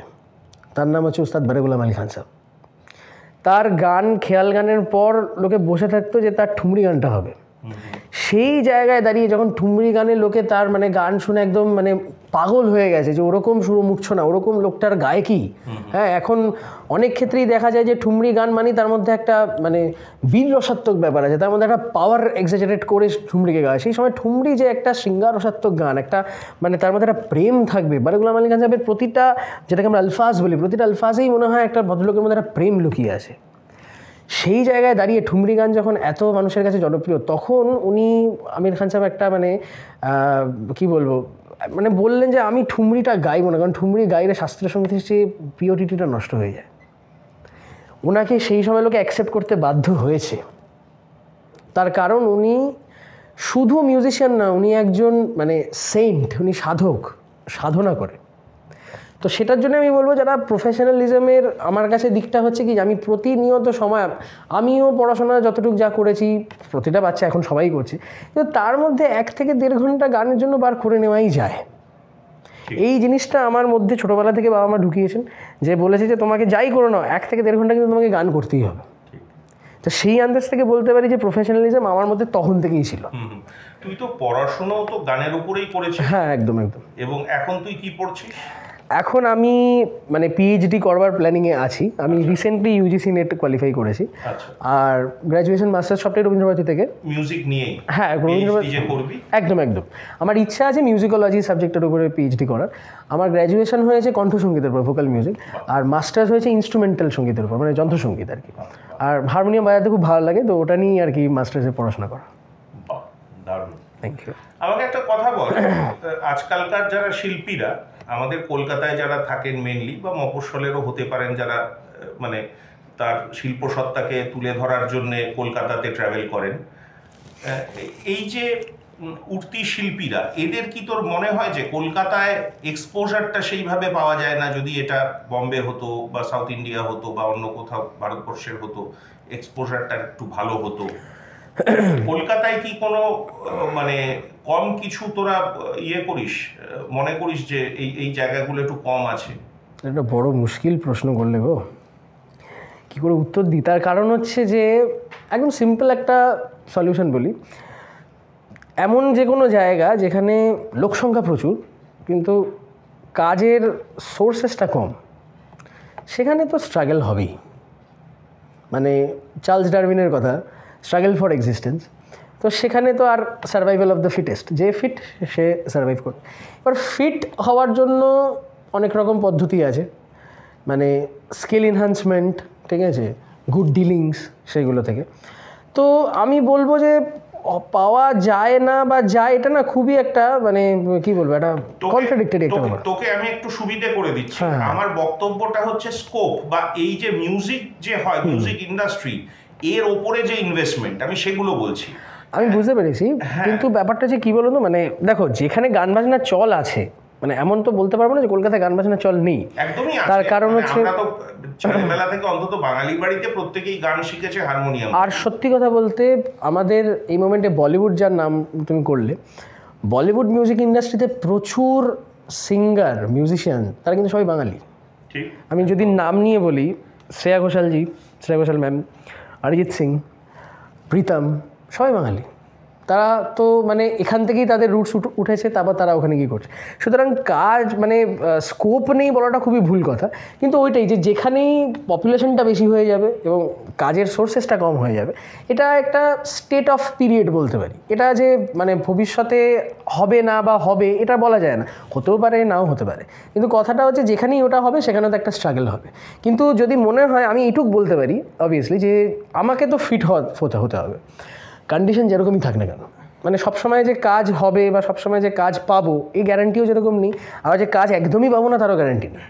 তার নাম হচ্ছে উস্তাদ বারেগুলাম আলী খান সাহেব। তার গান খেয়াল গানের পর লোকে বসে থাকতো যে তার ঠুমরি গানটা হবে। সেই জায়গায় দাঁড়িয়ে যখন ঠুমরি গানে লোকে তার মানে গান শুনে একদম মানে পাগল হয়ে গেছে যে ওরকম সুর মুখছো না, ওরকম লোকটার গায়ে কি। হ্যাঁ, এখন অনেক ক্ষেত্রেই দেখা যায় যে ঠুমরি গান মানে তার মধ্যে একটা মানে বীর রসাত্মক ব্যাপার আছে, তার মধ্যে একটা পাওয়ার এক্সাজারেট করে ঠুমরিকে গায়। সেই সময় ঠুমরি যে একটা শৃঙ্গার রসাত্মক গান, একটা মানে তার মধ্যে একটা প্রেম থাকবে। বারেগুলাম আলী খান সাহেবের প্রতিটা, যেটাকে আমরা আলফাজ বলি, প্রতিটা আলফাজেই মনে হয় একটা ভদ্রলোকের মধ্যে একটা প্রেম লুকিয়ে আছে। সেই জায়গায় দাঁড়িয়ে ঠুমরি গান যখন এত মানুষের কাছে জনপ্রিয়, তখন উনি আমির খান সাহেব একটা মানে কি বলবো, মানে বললেন যে আমি ঠুমরিটা গাইব না, কারণ ঠুমরি গাইলে শাস্ত্রীয় সঙ্গীতের চেয়ে পিওরিটিটা নষ্ট হয়ে যায়। ওনাকে সেই সময় লোকে অ্যাকসেপ্ট করতে বাধ্য হয়েছে, তার কারণ উনি শুধু মিউজিশিয়ান না, উনি একজন মানে সেন্ট, উনি সাধক, সাধনা করে। তো সেটার জন্য আমি বলবো যারা প্রফেশনালিজমের, আমার কাছে দিকটা হচ্ছে কি আমি প্রতিনিয়ত সময়, আমিও পড়াশোনা যতটুকু যা করেছি, প্রতিটা বাচ্চা এখন সবাই করছে, কিন্তু তার মধ্যে 1 থেকে 1.5 ঘন্টা গানের জন্য বার করে নেওয়াই যায়। এই জিনিসটা আমার মধ্যে ছোটোবেলা থেকে বাবা মা ঢুকিয়েছেন, যে বলেছে যে তোমাকে যাই করো না 1 থেকে 1.5 ঘন্টা কিন্তু তোমাকে গান করতেই হবে। তো সেই আন্দাজ থেকে বলতে পারি যে প্রফেশনালিজম আমার মধ্যে তখন থেকেই ছিল। তুই তো পড়াশোনাও তো গানের উপরেই করেছিস। হ্যাঁ, একদম একদম। এবং এখন তুই কি পড়ছিস? এখন আমি মানে পিএইচডি করবার প্ল্যানিংয়ে আছি। আমি রিসেন্টলি ইউজিসি নেট কোয়ালিফাই করেছি, আর গ্র্যাজুয়েশন মাস্টার্স সবটাই রবীন্দ্রভারতী থেকে। মিউজিক নিয়েই? হ্যাঁ, রবীন্দ্রভারতী করবি? একদম একদম। আমার ইচ্ছা আছে মিউজিকোলজি সাবজেক্টের উপরে পিএইচডি করার। আমার গ্র্যাজুয়েশন হয়েছে কণ্ঠসঙ্গীতের উপর, ভোকাল মিউজিক, আর মাস্টার্স হয়েছে ইনস্ট্রুমেন্টাল সঙ্গীতের উপর, মানে যন্ত্রসঙ্গীত আর কি। আর হারমোনিয়াম বাজাতে খুব ভালো লাগে, তো ওটা নিয়েই আর কি মাস্টার্সে পড়াশোনা করা। দারুণ, থ্যাংক ইউ। আমাকে একটা কথা বল, আজকালকার যারা শিল্পীরা আমাদের কলকাতায় যারা থাকেন মেনলি, বা মফস্বলেরও হতে পারেন, যারা মানে তার শিল্পসত্তাকে তুলে ধরার জন্যে কলকাতাতে ট্রাভেল করেন, এই যে উঠতি শিল্পীরা, এদের কি তোর মনে হয় যে কলকাতায় এক্সপোজারটা সেইভাবে পাওয়া যায় না? যদি এটা বম্বে হতো বা সাউথ ইন্ডিয়া হতো বা অন্য কোথাও ভারতবর্ষের হতো, এক্সপোজারটা একটু ভালো হতো। কলকাতায় কি কোনো মানে কম কিছু তোরা করিস, মনে করিস যে এই জায়গাগুলো একটু কম আছে? একটা বড় মুশকিল প্রশ্ন করলে গো, কী করে উত্তর দিই। তার কারণ হচ্ছে যে একদম সিম্পল একটা সলিউশন বলি, এমন যে কোনো জায়গা যেখানে লোকসংখ্যা প্রচুর কিন্তু কাজের সোর্সেসটা কম, সেখানে তো স্ট্রাগল হবেই। মানে চার্লস ডারউইনের কথা, স্ট্রাগল ফর এক্সিস্টেন্স। তো সেখানে তো আর সার্ভাইভাল অফ দ্য ফিটেস্ট, যে ফিট সে সার্ভাইভ করবে। এবার ফিট হওয়ার জন্য অনেক রকম পদ্ধতি আছে, মানে স্কিল এনহান্সমেন্ট, ঠিক আছে, গুড ডিলিংস সেইগুলো থেকে। তো আমি বলবো যে পাওয়া যায় না বা যায়, এটা না খুবই একটা মানে কি বলবো, একটা কন্ট্রাডিক্টেড একটা ব্যাপার। তোকে আমি একটু সুবিধে করে দিচ্ছি। আমার বক্তব্যটা হচ্ছে স্কোপ বা এই যে মিউজিক যে হয়, মিউজিক ইন্ডাস্ট্রি, এর ওপরে যে ইনভেস্টমেন্ট, আমি সেগুলো বলছি। আমি বুঝতে পেরেছি, কিন্তু ব্যাপারটা যে কি বলতো, মানে দেখো যেখানে গান বাজনার চল আছে, মানে এমন তো বলতে পারবো না যে কলকাতায় গান বাজনার চল নেই। একদমই আছে। তার কারণ হচ্ছে আমরা তো ছোটবেলা থেকে অন্তত বাঙালি বাড়িতে প্রত্যেকেই গান শিখেছে হারমোনিয়াম। আর সত্যি কথা বলতে আমাদের এই মোমেন্টে বলিউড, যার নাম তুমি করলে, বলিউড মিউজিক ইন্ডাস্ট্রিতে প্রচুর সিঙ্গার মিউজিশিয়ান, তারা কিন্তু সবাই বাঙালি। ঠিক। আমি যদি নাম নিয়ে বলি, শ্রেয়া ঘোষাল ম্যাম, অরিজিৎ সিং, প্রীতম, সবাই বাঙালি। তারা তো মানে এখান থেকেই তাদের রুটস উঠেছে, তারপর তারা ওখানে গিয়ে করছে। সুতরাং কাজ মানে স্কোপ নেই বলাটা খুবই ভুল কথা, কিন্তু ওইটাই যে যেখানেই পপুলেশনটা বেশি হয়ে যাবে এবং কাজের সোর্সেসটা কম হয়ে যাবে, এটা একটা স্টেট অফ পিরিয়ড বলতে পারি। এটা যে মানে ভবিষ্যতে হবে না বা হবে এটা বলা যায় না, হতেও পারে নাও হতে পারে, কিন্তু কথাটা হচ্ছে যেখানেই ওটা হবে সেখানে তো একটা স্ট্রাগল হবে। কিন্তু যদি মনে হয়, আমি এইটুক বলতে পারি অবভিয়াসলি যে আমাকে তো ফিট হতে হবে, কন্ডিশন যেরকমই থাক না কেন। মানে সবসময় যে কাজ হবে বা সবসময় যে কাজ পাবো এই গ্যারান্টিও যেরকম নেই, আবার যে কাজ একদমই পাবো না তারও গ্যারান্টি নেই।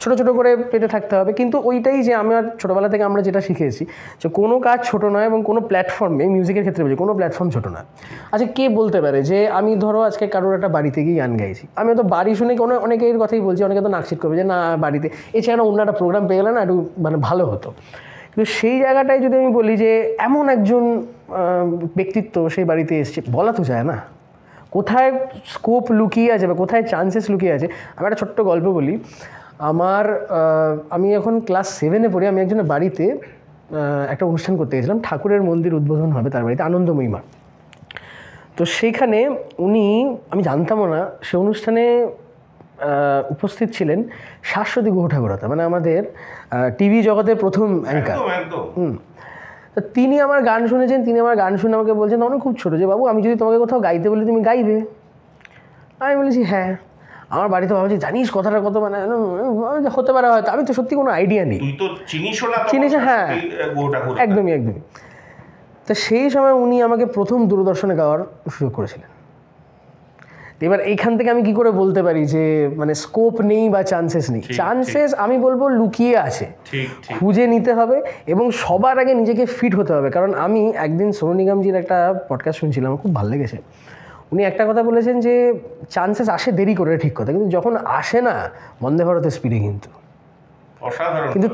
ছোটো ছোটো করে পেতে থাকতে হবে। কিন্তু ওইটাই যে আমার ছোটোবেলা থেকে আমরা যেটা শিখেছি যে কোনো কাজ ছোটো নয়, এবং কোনো প্ল্যাটফর্মে, মিউজিকের ক্ষেত্রে বলছি, কোনো প্ল্যাটফর্ম ছোটো নয়। আচ্ছা, কে বলতে পারে যে আমি ধরো আজকে কারোর একটা বাড়িতে গিয়ে গান গাইছি, আমি তো বাড়ি শুনে অনেকের কথাই বলছি, অনেকে তো নাকশিট করবে যে না বাড়িতে এছাড়া অন্য একটা প্রোগ্রাম পেয়ে গেলে না একটু মানে ভালো হতো। কিন্তু সেই জায়গাটায় যদি আমি বলি যে এমন একজন ব্যক্তিত্ব সেই বাড়িতে এসছে, বলা তো যায় না কোথায় স্কোপ লুকিয়ে আছে বা কোথায় চান্সেস লুকিয়ে আছে। আমি একটা ছোট্ট গল্প বলি। আমি এখন ক্লাস 7-এ পড়ি, আমি একজনের বাড়িতে একটা অনুষ্ঠান করতে গেছিলাম, ঠাকুরের মন্দির উদ্বোধন হবে তার বাড়িতে, আনন্দময়ী মা। তো সেইখানে আমি জানতামও না, সে অনুষ্ঠানে উপস্থিত ছিলেন শাশ্বতী গুহ ঠাকুরতা, মানে আমাদের টিভি জগতের প্রথম অ্যাঙ্কার। তো তিনি আমার গান শুনেছেন, তিনি আমার গান শুনে আমাকে বলছেন, তখন খুব ছোটো, যে বাবু আমি যদি তোমাকে কোথাও গাইতে বলি তুমি গাইবে? আমি বলেছি হ্যাঁ। আমার বাড়িতে ভাবছি জানিস কথাটা কত মানে হতে পারে হয়তো, আমি তো সত্যি কোনো আইডিয়া নেই। চিনিস? হ্যাঁ, একদমই। তো সেই সময় উনি আমাকে প্রথম দূরদর্শনে গাওয়ার সুযোগ করেছিলেন। এবার এইখান থেকে আমি কি করে বলতে পারি যে মানে স্কোপ নেই বা চান্সেস নেই? চান্সেস আমি বলবো লুকিয়ে আছে, খুঁজে নিতে হবে এবং সবার আগে নিজেকে ফিট হতে হবে। কারণ আমি একদিন সোনু নিগমজির একটা পডকাস্ট শুনছিলাম, খুব ভালো লেগেছে। উনি একটা কথা বলেছেন যে চান্সেস আসে দেরি করে, ঠিক কথা, কিন্তু যখন আসে না বন্দে ভারতের স্পিডে কিন্তু কিন্তু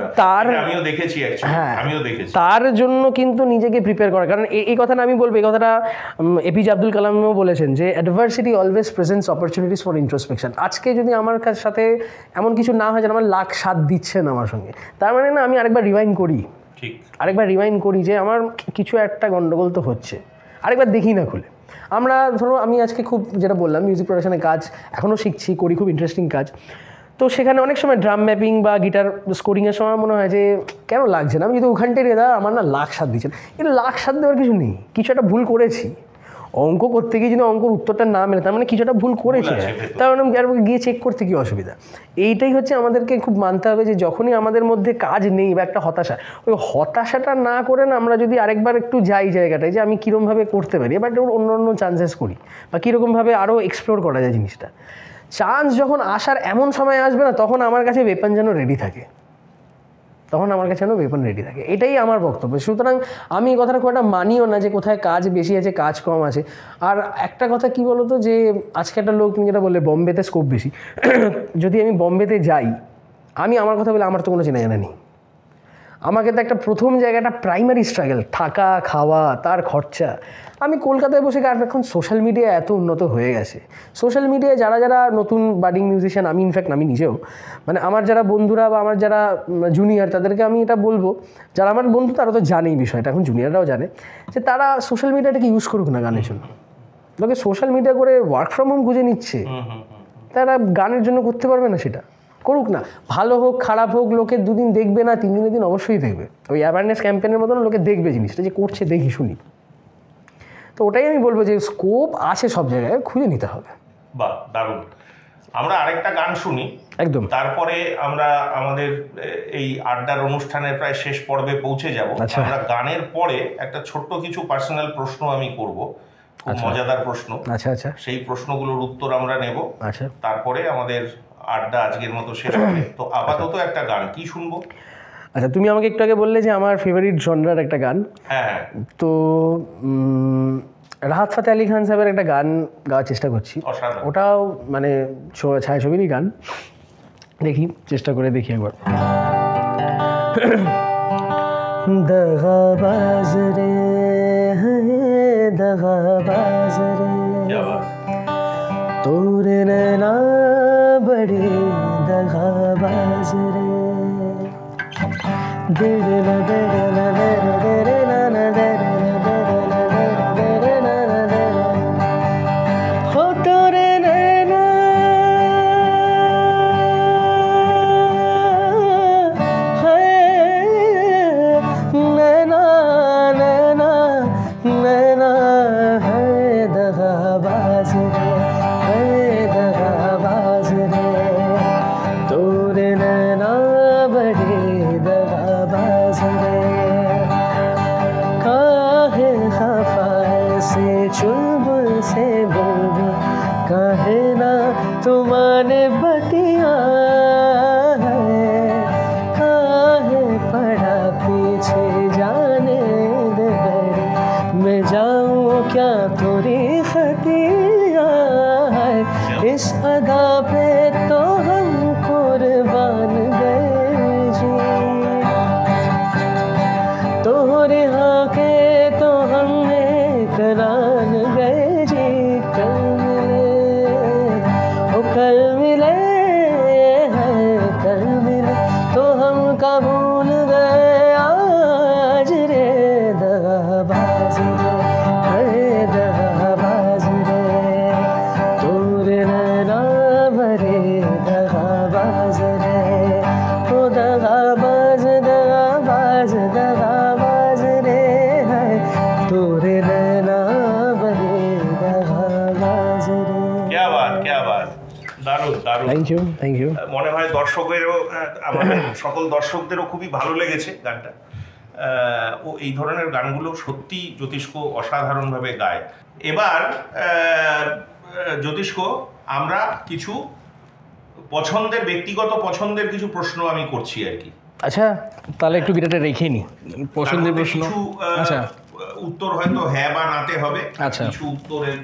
তার জন্য কিন্তু নিজেকে প্রিপেয়ার করা। কারণ এই কথাটা আমি বলবো, এই কথাটা এপিজে আব্দুল কালামও বলেছেন যে adversity always presents opportunities for introspection. আজকে যদি আমার সাথে এমন কিছু না হয় যেন আমার লাখ সাথ দিচ্ছেন আমার সঙ্গে, তার মানে না আমি আরেকবার রিমাইন্ড করি যে আমার কিছু একটা গন্ডগোল তো হচ্ছে, আরেকবার দেখি না খুলে। আমরা ধরো আমি আজকে খুব যেটা বললাম মিউজিক প্রোডাকশনের কাজ এখনও শিখছি, করি, খুব ইন্টারেস্টিং কাজ। তো সেখানে অনেক সময় ড্রাম ম্যাপিং বা গিটার স্কোরিংয়ের সময় মনে হয় যে কেন লাগছে না, আমি যদি ওখানটায় রেদা আমার না লাখ সাথ দিচ্ছেন। এটা লাখ সাথ দেওয়ার কিছু নেই, কিছু একটা ভুল করেছি। অঙ্ক করতে গিয়ে যদি অঙ্কর উত্তরটা না মেলে তার মানে কিছু একটা ভুল করেছি, তার মানে গিয়ে চেক করতে কি অসুবিধা? এইটাই হচ্ছে আমাদেরকে খুব মানতে হবে যে যখনই আমাদের মধ্যে কাজ নেই বা একটা হতাশা, ওই হতাশাটা না করে না আমরা যদি আরেকবার একটু যাই জায়গাটায় যে আমি কীরকমভাবে করতে পারি, এবার অন্য চান্সেস করি বা কীরকমভাবে আরও এক্সপ্লোর করা যায় জিনিসটা। চান্স যখন আসার এমন সময় আসবে না, তখন আমার কাছে ওয়েপন যেন রেডি থাকে, এটাই আমার বক্তব্য। সুতরাং আমি এই কথাটা খুব একটা মানিও না যে কোথায় কাজ বেশি আছে কাজ কম আছে। আর একটা কথা কি বলতো, যে আজকে একটা লোক তুমি যেটা বললে বম্বেতে স্কোপ বেশি, যদি আমি বম্বেতে যাই, আমি আমার কথা বলে আমার তো কোনো চেনা জানা নেই। আমাকে তো একটা প্রথম জায়গাটা প্রাইমারি স্ট্রাগল, থাকা খাওয়া তার খরচা। আমি কলকাতায় বসে আর এখন সোশ্যাল মিডিয়া এত উন্নত হয়ে গেছে, সোশ্যাল মিডিয়ায় যারা নতুন বাডিং মিউজিশিয়ান, আমি ইনফ্যাক্ট আমি নিজেও, মানে আমার যারা বন্ধুরা বা আমার যারা জুনিয়র, তাদেরকে আমি এটা বলবো, যারা আমার বন্ধু তারা তো জানেই বিষয়টা, এখন জুনিয়ররাও জানে, যে তারা সোশ্যাল মিডিয়াটাকে ইউজ করুক না গানের জন্য। লোকে সোশ্যাল মিডিয়া করে ওয়ার্ক ফ্রম হোম খুঁজে নিচ্ছে, তারা গানের জন্য করতে পারবে না, সেটা করুক না। ভালো হোক খারাপ হোক, লোকে দুদিন দেখবে না, 3 দিনের দিন অবশ্যই দেখবে। ওই অ্যাওয়ারনেস ক্যাম্পেনের মতন লোকে দেখবে জিনিসটা, যে করছে দেখি শুনি। তো ওটাই আমি বলবো যে স্কোপ আছে সব জায়গায়, খুঁজে নিতে হবে। বাহ, দারুণ। আমরা আরেকটা গান শুনি, একদম। তারপরে আমরা আমাদের এই আড্ডার অনুষ্ঠানের প্রায় শেষ পর্বে পৌঁছে যাব। আচ্ছা। আমরা গানের পরে একটা ছোট্ট কিছু পার্সোনাল প্রশ্ন আমি করব, খুব আচ্ছা। মজাদার প্রশ্ন। আচ্ছা আচ্ছা সেই প্রশ্নগুলোর উত্তর আমরা নেব, আচ্ছা তারপরে আমাদের আড্ডা আজকের মতো শেষ হবে। তো আপাতত একটা গান কি শুনবো? আচ্ছা, তুমি আমাকে একটু আগে বললে যে আমার ফেভারিট জনরার একটা গান, হ্যাঁ, তো রাহাত ফাতে আলি খান সাহেবের একটা গান গাওয়ার চেষ্টা করছি। অসাধারণ। ওটাও মানে ছায়াছবিরই গান, দেখি চেষ্টা করে দেখি একবার। দগাবাজ রে দগাবাজ রে তোরে নैना बड़े दगाबाज रे देरे ना देरे ना देरे देरे ना ना देरे ना देरे ना देरे देरे ना ना देरे हो तोरे नैना है नैना नैना नैना है दगाबाज रे है दगाबाज रे तोरे नैना बड़े दगाबाज रे काहे खफा से चुलबुल से बुलबुल काहे ना तुम्हारे बतिया है काहे पड़ा पीछे जाने दे बड़ी मैं जाऊँ क्या थोड़ी खतिया है इस अदा पे तो हम कुर्बान गए जी तोहरे हाँ के तो हमने करान गए जी कल मिले हैं कल मिले तो हम कबूल गए आज रे दगाबाज रे अरे दगाबाज रे तोरे नैना भरे दगाबाज रे ओ दगाबाज दगाबाज दगाबाज रे है तोरे नैना भरे दगाबाज रे। क्या बात, क्या बात, দারুণ দারুণ। Thank you. মনে হয় দর্শকেরও, আমাদের সকল দর্শকদেরও খুবই ভালো লেগেছে গানটা। ও এই ধরনের গানগুলো সত্যি জ্যোতিষ্ক অসাধারণভাবে গায়। এবার জ্যোতিষ্ক, আমরা কিছু পছন্দের, ব্যক্তিগত পছন্দের কিছু প্রশ্ন আমি করছি আর কি। আচ্ছা, তাহলে একটু গিটারটা রেখে নি, পছন্দের প্রশ্ন। কিছু আচ্ছা, উত্তর হয়তো হ্যাঁ বা নাতে হবে। আচ্ছা। কিছু উত্তরের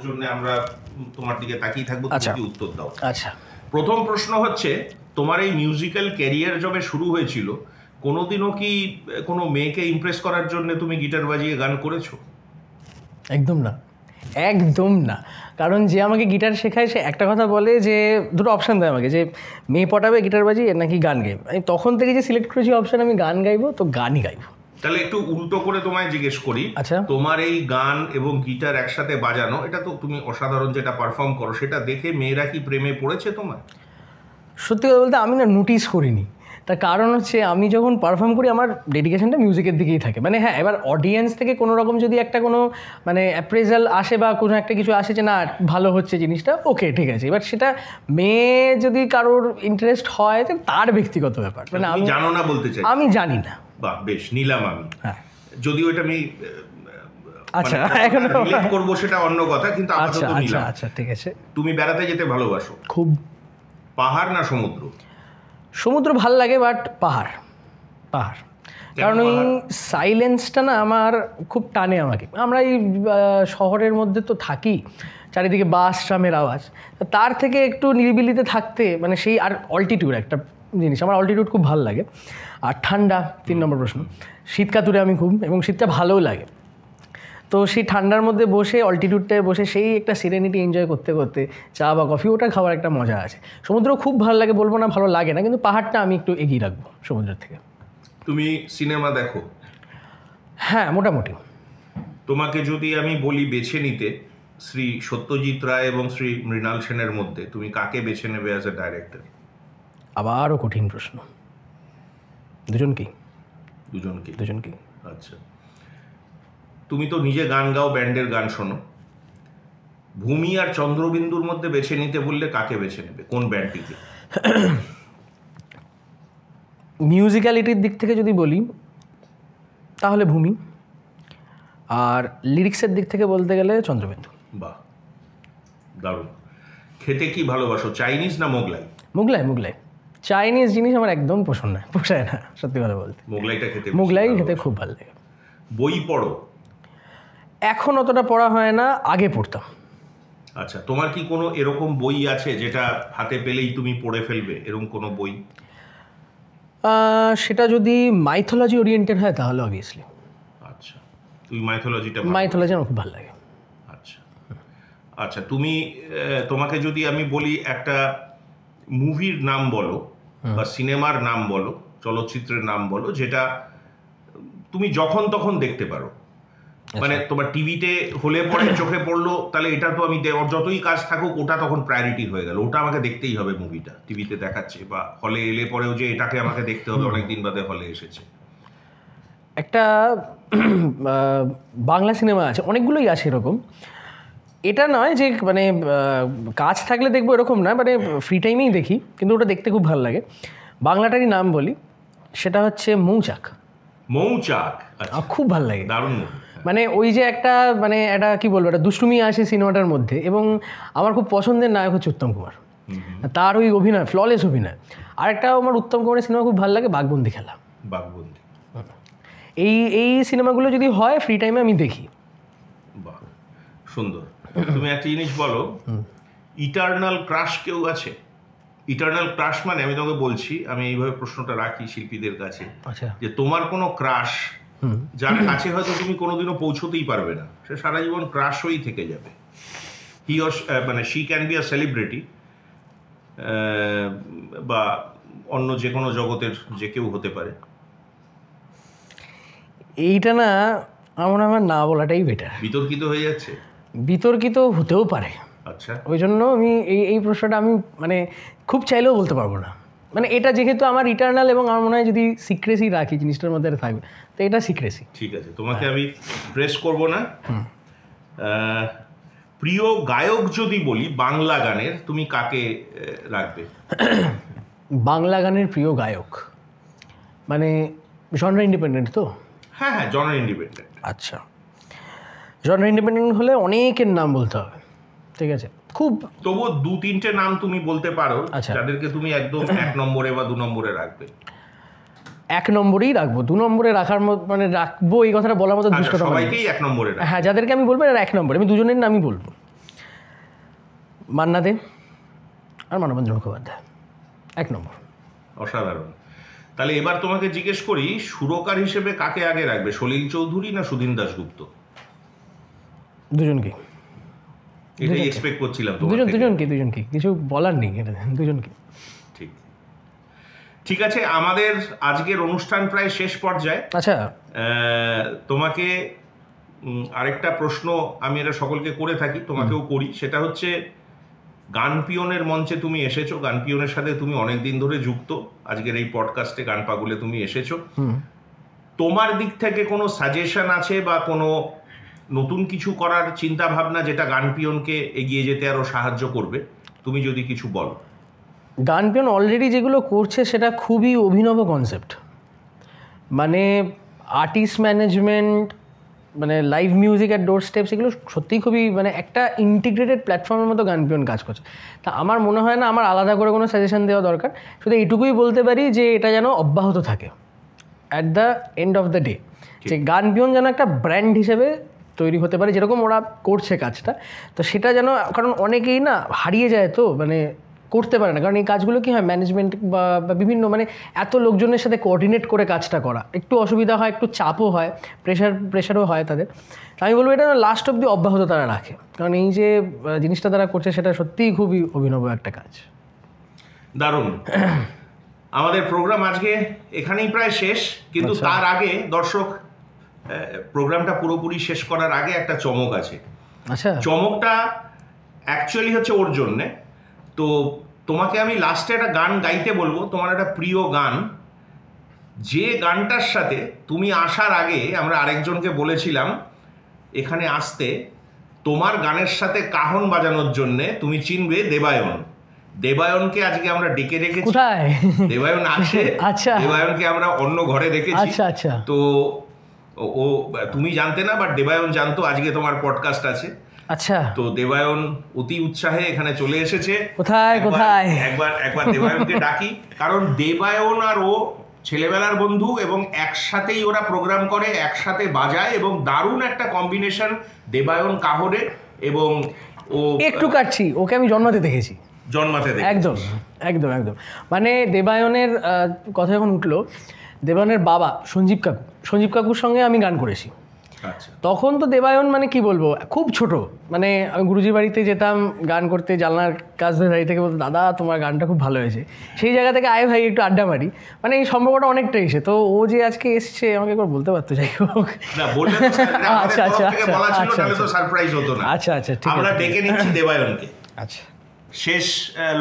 জন্য আমরা তোমার দিকে তাকিয়ে থাকবো, তুমি উত্তর দাও। আচ্ছা, প্রথম প্রশ্ন হচ্ছে, তোমার এই মিউজিক্যাল ক্যারিয়ার যবে শুরু হয়েছিল, কোনোদিনও কি কোনো মেয়েকে ইমপ্রেস করার জন্য তুমি গিটার বাজিয়ে গান করেছো? একদম না, একদম না। কারণ যে আমাকে গিটার শেখায় সে একটা কথা বলে যে দুটো অপশান দেয় আমাকে, যে মেয়ে পটাবে গিটার বাজিয়ে নাকি গান গাইব। আমি তখন থেকে যে সিলেক্ট করেছি অপশান আমি গান গাইবো, তো গানই গাইবো। তাহলে একটু উল্টো করে তোমায় জিজ্ঞেস করি, আচ্ছা, তোমার এই গান এবং গিটার একসাথে বাজানো, এটা তো তুমি অসাধারণ যেটা পারফর্ম করো, সেটা দেখে মেয়েরা কি প্রেমে পড়েছে তোমার? সত্যি কথা বলতে আমি না নোটিস করিনি। তার কারণ হচ্ছে আমি যখন পারফর্ম করি আমার ডেডিকেশনটা মিউজিকের দিকেই থাকে। মানে হ্যাঁ, এবার অডিয়েন্স থেকে কোনো রকম যদি একটা কোনো মানে অ্যাপ্রেজাল আসে বা কোনো একটা কিছু আসে যে না ভালো হচ্ছে জিনিসটা, ওকে ঠিক আছে। এবার সেটা মেয়ে যদি কারোর ইন্টারেস্ট হয় তার ব্যক্তিগত ব্যাপার, মানে আমি জানো না বলতে চাই। আমি জানি না। বাহ, বেশ, নিলাম আমি। হ্যাঁ, যদিও এটা আমি আচ্ছা এখন রিলেট করব সেটা অন্য কথা, কিন্তু আপাতত আচ্ছা নিলাম। আচ্ছা ঠিক আছে। তুমি বেড়াতে যেতে ভালোবাসো? খুব। পাহাড় না সমুদ্র? সমুদ্র ভাল লাগে, বাট পাহাড়। পাহাড় কারণ ওই সাইলেন্সটা না আমার খুব টানে আমাকে। আমরা এই শহরের মধ্যে তো থাকি, চারিদিকে বাস ট্রামের আওয়াজ, তার থেকে একটু নিরিবিলিতে থাকতে মানে সেই, আর অল্টিটিউড একটা জিনিস, আমার অল্টিটিউড খুব ভালো লাগে। আর ঠান্ডা 3 নম্বর প্রশ্ন। শীত কাতুরে আমি খুব, এবং শীতটা ভালোও লাগে। তো সেই ঠান্ডার মধ্যে বসে অল্টিটিউডটায় বসে সেই একটা সিরেনিটি এনজয় করতে করতে চা বা কফি, ওটা খাওয়ার একটা মজা আছে। সমুদ্র খুব ভালো লাগে, বলবো না ভালো লাগে না, কিন্তু পাহাড়টা আমি একটু এগিয়ে রাখবো সমুদ্রের থেকে। তুমি সিনেমা দেখো? হ্যাঁ, মোটামুটি। তোমাকে যদি আমি বলি বেছে নিতে শ্রী সত্যজিৎ রায় এবং শ্রী মৃণাল সেনের মধ্যে, তুমি কাকে বেছে নেবে অ্যাজ এ ডাইরেক্টর? আবারও কঠিন প্রশ্ন। দুজনকেই। ভূমি আর চন্দ্রবিন্দুর মধ্যে বেছে নিতে বললে কাকে বেছে নেবে, কোন ব্যান্ডটিকে? মিউজিক্যালিটির দিক থেকে যদি বলি তাহলে ভূমি, আর লিরিক্সের দিক থেকে বলতে গেলে চন্দ্রবিন্দু। বাহ, দারুণ। খেতে কি ভালোবাসো, চাইনিজ না মোগলাই? মোগলাই। চাইনিজ জিনিস আমার একদম পোষায় না সত্যি কথা বলতে। মোগলাইটা খেতে, মোগলাই খেতে খুব ভালো লাগে। বই পড়ো? এখন অতটা পড়া হয় না, আগে পড়তাম। আচ্ছা, তোমার কি কোনো এরকম বই আছে যেটা হাতে পেলেই তুমি পড়ে ফেলবে, এরকম কোনো বই? সেটা যদি মাইথোলজি ওরিয়েন্টেড হয় তাহলে অবভিয়াসলি। আচ্ছা, তুমি মাইথোলজি আমার খুব ভালো লাগে। আচ্ছা আচ্ছা, তোমাকে যদি আমি বলি একটা মুভির নাম বলো বা সিনেমার নাম বলো, চলচ্চিত্রের নাম বলো, যেটা তুমি যখন তখন দেখতে পারো, মানে তোমার টিভিতে হলে পরে চোখে পড়লো, তাহলে এটা তো আমি যতই কাজ থাকুক ওটা তখন প্রায়োরিটি হয়ে গেল, ওটা আমাকে দেখতেই হবে। মুভিটা টিভিতে দেখাচ্ছে বা হলে এলে পরেও যে এটাকে আমাকে দেখতে হবে, অনেকদিন বাদে হলে এসেছে। একটা বাংলা সিনেমা আছে, অনেকগুলোই আছে এরকম। এটা নয় যে মানে কাজ থাকলে দেখবো এরকম না, মানে ফ্রি টাইমেই দেখি, কিন্তু ওটা দেখতে খুব ভালো লাগে। বাংলাটারই নাম বলি, সেটা হচ্ছে মৌচাক। খুব ভালো লাগে, দারুণ। মানে ওই যে একটা মানে একটা কি বলবো, একটা দুষ্টুমি আছে সিনেমাটার মধ্যে, এবং আমার খুব পছন্দের নায়ক হচ্ছে উত্তম কুমার। তার ওই অভিনয়, ফ্ললেস অভিনয়। আরেকটা আমার উত্তম কুমারের সিনেমা খুব ভালো লাগে, বাঘবন্দি খেলা। এই সিনেমাগুলো যদি হয় ফ্রি টাইমে আমি দেখি। বাহ, সুন্দর। তুমি একটা জিনিস বলো, ইটারনাল ক্রাশ কেউ আছে? ইটারনাল ক্রাশ মানে, আমি তোমাকে বলছি, আমি এইভাবে প্রশ্নটা রাখি শিল্পীদের কাছে, যে তোমার কোনো ক্রাশ যার কাছে হয়তো তুমি কোনোদিনও পৌঁছতেই পারবে না, সে সারা জীবন ক্রাশ হয়েই থেকে যাবে। মানে she can be a celebrity বা অন্য যে কোনো জগতের যে কেউ হতে পারে। এইটা না, আমার না বলাটাই বেটার। বিতর্কিত হয়ে যাচ্ছে। বিতর্কিত হতেও পারে। আচ্ছা, ওই জন্য আমি এই প্রশ্নটা আমি মানে খুব চাইলেও বলতে পারবো না। মানে এটা যেহেতু আমার ইটারনাল, এবং আমার মনে হয় যদি সিক্রেসি রাখি জিনিসটার মধ্যে থাকবে, তো এটা সিক্রেসি। ঠিক আছে, তোমাকে আমি প্রেস করব না। প্রিয় গায়ক যদি বলি বাংলা গানের, তুমি কাকে রাখবে? বাংলা গানের প্রিয় গায়ক মানে জনরা ইন্ডিপেন্ডেন্ট তো? হ্যাঁ, জনরা ইন্ডিপেন্ডেন্ট। আচ্ছা, জনরা ইন্ডিপেন্ডেন্ট হলে অনেকের নাম বলতে হবে, ঠিক আছে? খুব তবুও 2-3টে নাম তুমি বলতে পারো যাদেরকে তুমি একদম 1 নম্বরে বা 2 নম্বরে রাখবে। 1 নম্বরেই রাখবো, 2 নম্বরে রাখার মতো মানে রাখবো এই কথাটা বলার মতো দুষ্টতা সবাইকেই 1 নম্বরে রাখবো। হ্যাঁ, যাদেরকে আমি বলবো 1 নম্বরে, আমি দুজনের নামই বলবো, মান্না দে আর মানবেন্দ্র মুখোপাধ্যায় 1 নম্বর। অসাধারণ। তাহলে এবার তোমাকে জিজ্ঞেস করি, সুরকার হিসেবে কাকে আগে রাখবে, সলিল চৌধুরী না সুধীন দাশগুপ্ত? দুজনকে। এটাই এক্সপেক্ট করছিলাম। দুজনকে কিছু বলার নেই, এটা দুজনকে। ঠিক আছে, আমাদের আজকের অনুষ্ঠান প্রায় শেষ পর্যায়ে। আচ্ছা, তোমাকে আরেকটা প্রশ্ন আমি এটা সকলকে করে থাকি, তোমাকেও করি। সেটা হচ্ছে, গান পিয়নের মঞ্চে তুমি এসেছো, গান পিয়নের সাথে তুমি অনেক দিন ধরে যুক্ত, আজকের এই পডকাস্টে গান পাগলে তুমি এসেছো। তোমার দিক থেকে কোনো সাজেশন আছে বা কোনো নতুন কিছু করার চিন্তা ভাবনা যেটা গান পিয়নকে এগিয়ে যেতে আরো সাহায্য করবে? তুমি যদি কিছু বলো। গান পিয়ন অলরেডি যেগুলো করছে সেটা খুবই অভিনব কনসেপ্ট, মানে আর্টিস্ট ম্যানেজমেন্ট, মানে live music at door steps, এগুলো সত্যিই খুবই মানে একটা ইন্টিগ্রেটেড প্ল্যাটফর্মের মতো গান পিয়ন কাজ করছে। তা আমার মনে হয় না আমার আলাদা করে কোনো সাজেশন দেওয়া দরকার, শুধু এইটুকুই বলতে পারি যে এটা যেন অব্যাহত থাকে at the end of the day, যে গান পিয়ন যেন একটা ব্র্যান্ড হিসেবে তৈরি হতে পারে, যেরকম ওরা করছে কাজটা। তো সেটা যেন, কারণ অনেকেই না হারিয়ে যায়, তো মানে করতে পারে না, কারণ এই কাজগুলো কী হয়, ম্যানেজমেন্ট বা বিভিন্ন মানে এত লোকজনের সাথে কোঅর্ডিনেট করে কাজটা করা একটু অসুবিধা হয়, একটু চাপও হয়, প্রেশারও হয় তাদের। আমি বলবো এটা লাস্ট অব্দি অব্যাহত তারা রাখে, কারণ এই যে জিনিসটা তারা করছে সেটা সত্যিই খুবই অভিনব একটা কাজ। দারুণ। আমাদের প্রোগ্রাম আজকে এখানেই প্রায় শেষ, কিন্তু তার আগে দর্শক, প্রোগ্রামটা পুরোপুরি শেষ করার আগে একটা চমক আছে। আচ্ছা, চমকটা অ্যাকচুয়ালি হচ্ছে ওর জন্যে। তো তোমাকে আমি লাস্টে একটা গান গাইতে বলবো, তোমার একটা প্রিয় গান, যে গানটার সাথে তুমি আসার আগে আমরা আরেকজনকে বলেছিলাম এখানে আসতে, তোমার গানের সাথে কাহন বাজানোর জন্য তুমি চিনবে দেবায়ন। দেবায়নকে আজকে আমরা ডেকে রেখেছি। কোথায়? দেবায়ন আছে। আচ্ছা, দেবায়নকে আমরা অন্য ঘরে রেখেছি। আচ্ছা আচ্ছা। তো ও তুমি জানতে না, বাট দেবায়ন জানতো আজকে তোমার পডকাস্ট আছে। আচ্ছা। তো দেবায়ন অতি উৎসাহে এখানে চলে এসেছে। কোথায় কোথায়? একবার দেবায়নকে ডাকি, কারণ দেবায়ন আর ও ছেলেবেলার বন্ধু এবং একসাথেই ওরা প্রোগ্রাম করে, একসাথে বাজায় এবং দারুণ একটা কম্বিনেশন দেবায়ন কাহরে। এবং ও একটু কাটছি, ওকে আমি জন্মাতে দেখেছি। একদম একদম একদম। মানে দেবায়নের কথা যখন উঠলো, দেবায়নের বাবা সঞ্জীব কাকুর সঙ্গে আমি গান করেছি। তখন তো দেবায়ন মানে কি বলবো, খুব ছোট। মানে আমি গুরুজির বাড়িতে যেতাম গান করতে, জানলার কাছ ধরে দাঁড়িয়ে থেকে বলতো, দাদা তোমার গানটা খুব ভালো হয়েছে। সেই জায়গা থেকে আয় ভাই একটু আড্ডা মারি, মানে এই সম্পর্কটা অনেকটা এসে। তো ও যে আজকে এসছে আমাকে একবার বলতে পারতো, যাই হোক। আচ্ছা আচ্ছা আচ্ছা আচ্ছা, আমরা ডেকে নিচ্ছি দেবায়নকে। আচ্ছা, শেষ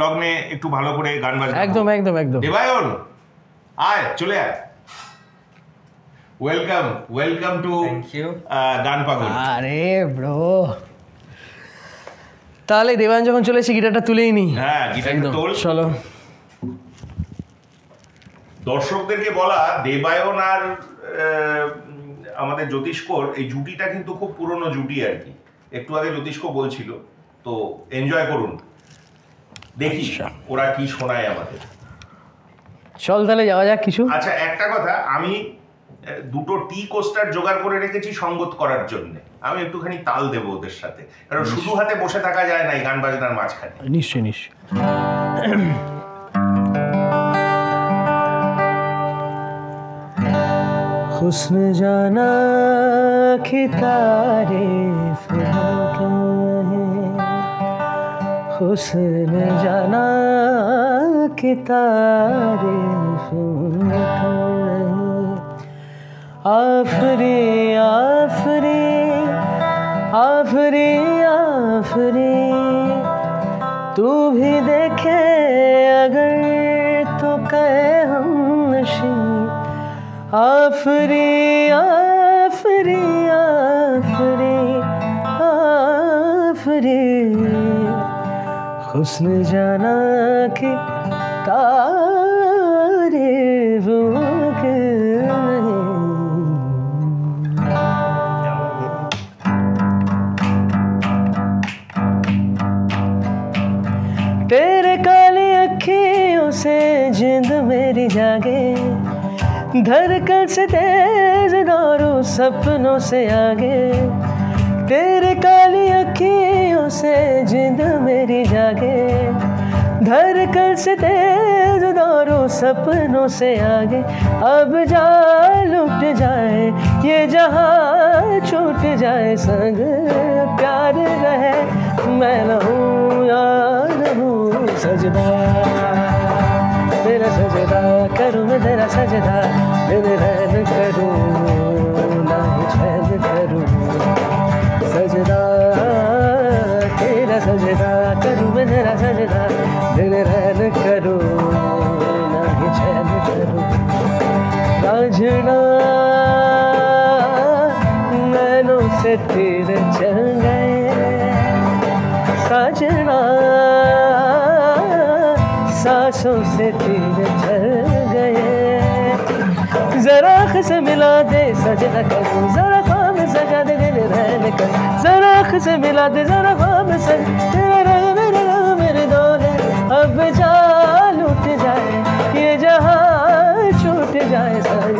লগ্নে একটু ভালো করে গান বাজনা। একদম একদম একদম। দেবায়ন আয়, চলে আয়। ওয়েলকাম টু গান পাগল। আরে ব্রো, তাহলে দেবায়ন যখন চলে এসে গিটারটা তুলেই নি। হ্যাঁ, গিটারটা তোল। চলো। দর্শকদেরকে বলা, দেবায়ন আর আমাদের জ্যোতিষ্কর এই জুটিটা কিন্তু খুব পুরনো জুটি আর কি। একটু আগে জ্যোতিষ্ক বলছিল, তো এনজয় করুন, দেখি ওরা কি শোনায় আমাদের। চল তাহলে যাওয়া যাক কিছু। আচ্ছা, একটা কথা, আমি দুটো টি কোস্টার জোগাড় করে রেখেছি সঙ্গত করার জন্য। আমি একটুখানি তাল দেবো ওদের সাথে, কারণ শুধু হাতে বসে থাকা যায় না এই গান বাজনার মাঝখানে। নিশ্চয়ই নিশ্চয়ই। हुस्न जाना कि तारीफ हुस्न जाना कि तारीफ आफरी आफरी आफरी आफरी तू भी देखे अगर तो कहे हम नशी आफरी आफरी आफरी आफरी हुस्न जाना कि तारीफ तेरे काली अखियों से जिंद मेरी जागे, धड़कन से तेज दौड़ूं सपनों से आगे। तेरे काली अखियों से जिंद मेरी जागे, धड़कन से तेज दौड़ूं सपनों से आगे। अब जा लुट जाए ये जहां, छूट जाए संग प्यार रहे, मैं रहूं यार हूँ सजदा तेरा सजदा करूँ मैं तेरा सजदा, दिन रहन करूँ ना ही चैन करूँ सजदा तेरा सजदा करूँ मैं तेरा सजदा, दिन रहन करूँ ना ही चैन करूँ। राजना नैनों से तीर चल गए, साजना सांसों से तीर चल गए। जरा से मिला दे सजना करूं, जरा ख्वाब सजा दे दिल रहने कर, जरा से मिला दे जरा ख्वाब सजा, तेरा मेरे दौले अब जा लूट जाए ये जहां, छूट जाए सब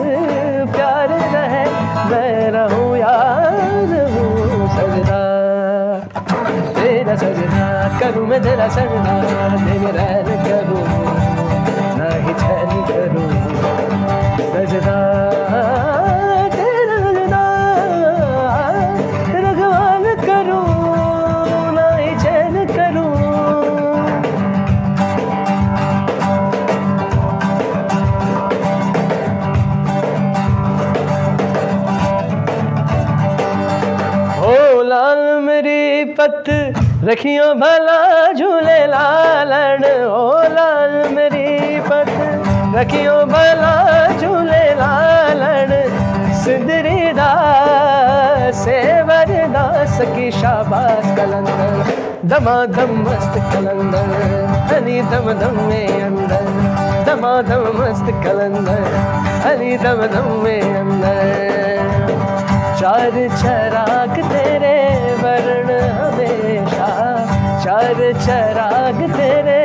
प्यार रहे, मैं रहूं यार हूँ सजना तेरा सजना करूँ मैं तेरा सजना, दिन रहन करूँ ना ही चैन करूँ सजना तेरा सजना, रगवान करूँ ना ही चैन करूँ। ओ लाल मेरी पत रखियो भला झूले लालन, ओ लाल मेरी पत रखियो भला झूले लालन, सिंदरी दा से वरदा सकी शाबाश कलंदर, दमादम मस्त कलंदर, हनी दम दम में अंदर, दमादम मस्त कलंदर, हनी दम दम में अंदर। चार चराग तेरे वर्ण हमेशा, चार चराग तेरे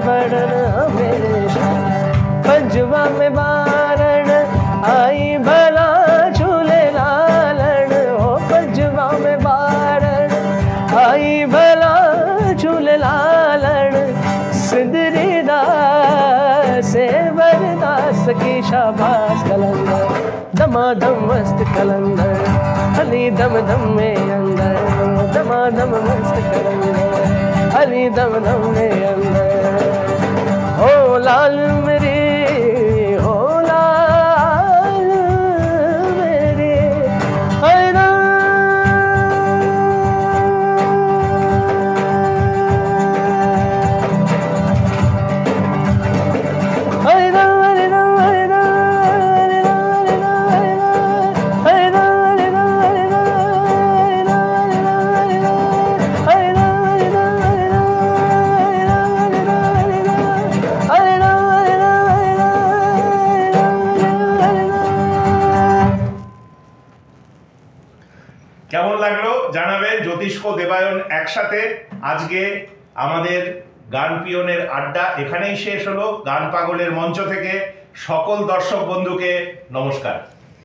वर्ण हमेशा, पंजवा में बारण आई भला झूले लालन, हो पंजवा में बारण आई भला झूले लालन, सिंदरी से बरदास की शाबाश कलंदर, दमादम मस्त कलंदर, हनी दम दम में अंदर, दमादम मस्त कलंदर, हनी दम दम में अंदर। हो लाल मेरी, हो लाल मेरी, हैदर কেমন লাগলো জানাবেন। জ্যোতিষ্ক দেবায়ন একসাথে আজকে আমাদের গান পিয়নের আড্ডা এখানেই শেষ হলো। গান পাগলের মঞ্চ থেকে সকল দর্শক বন্ধুকে নমস্কার।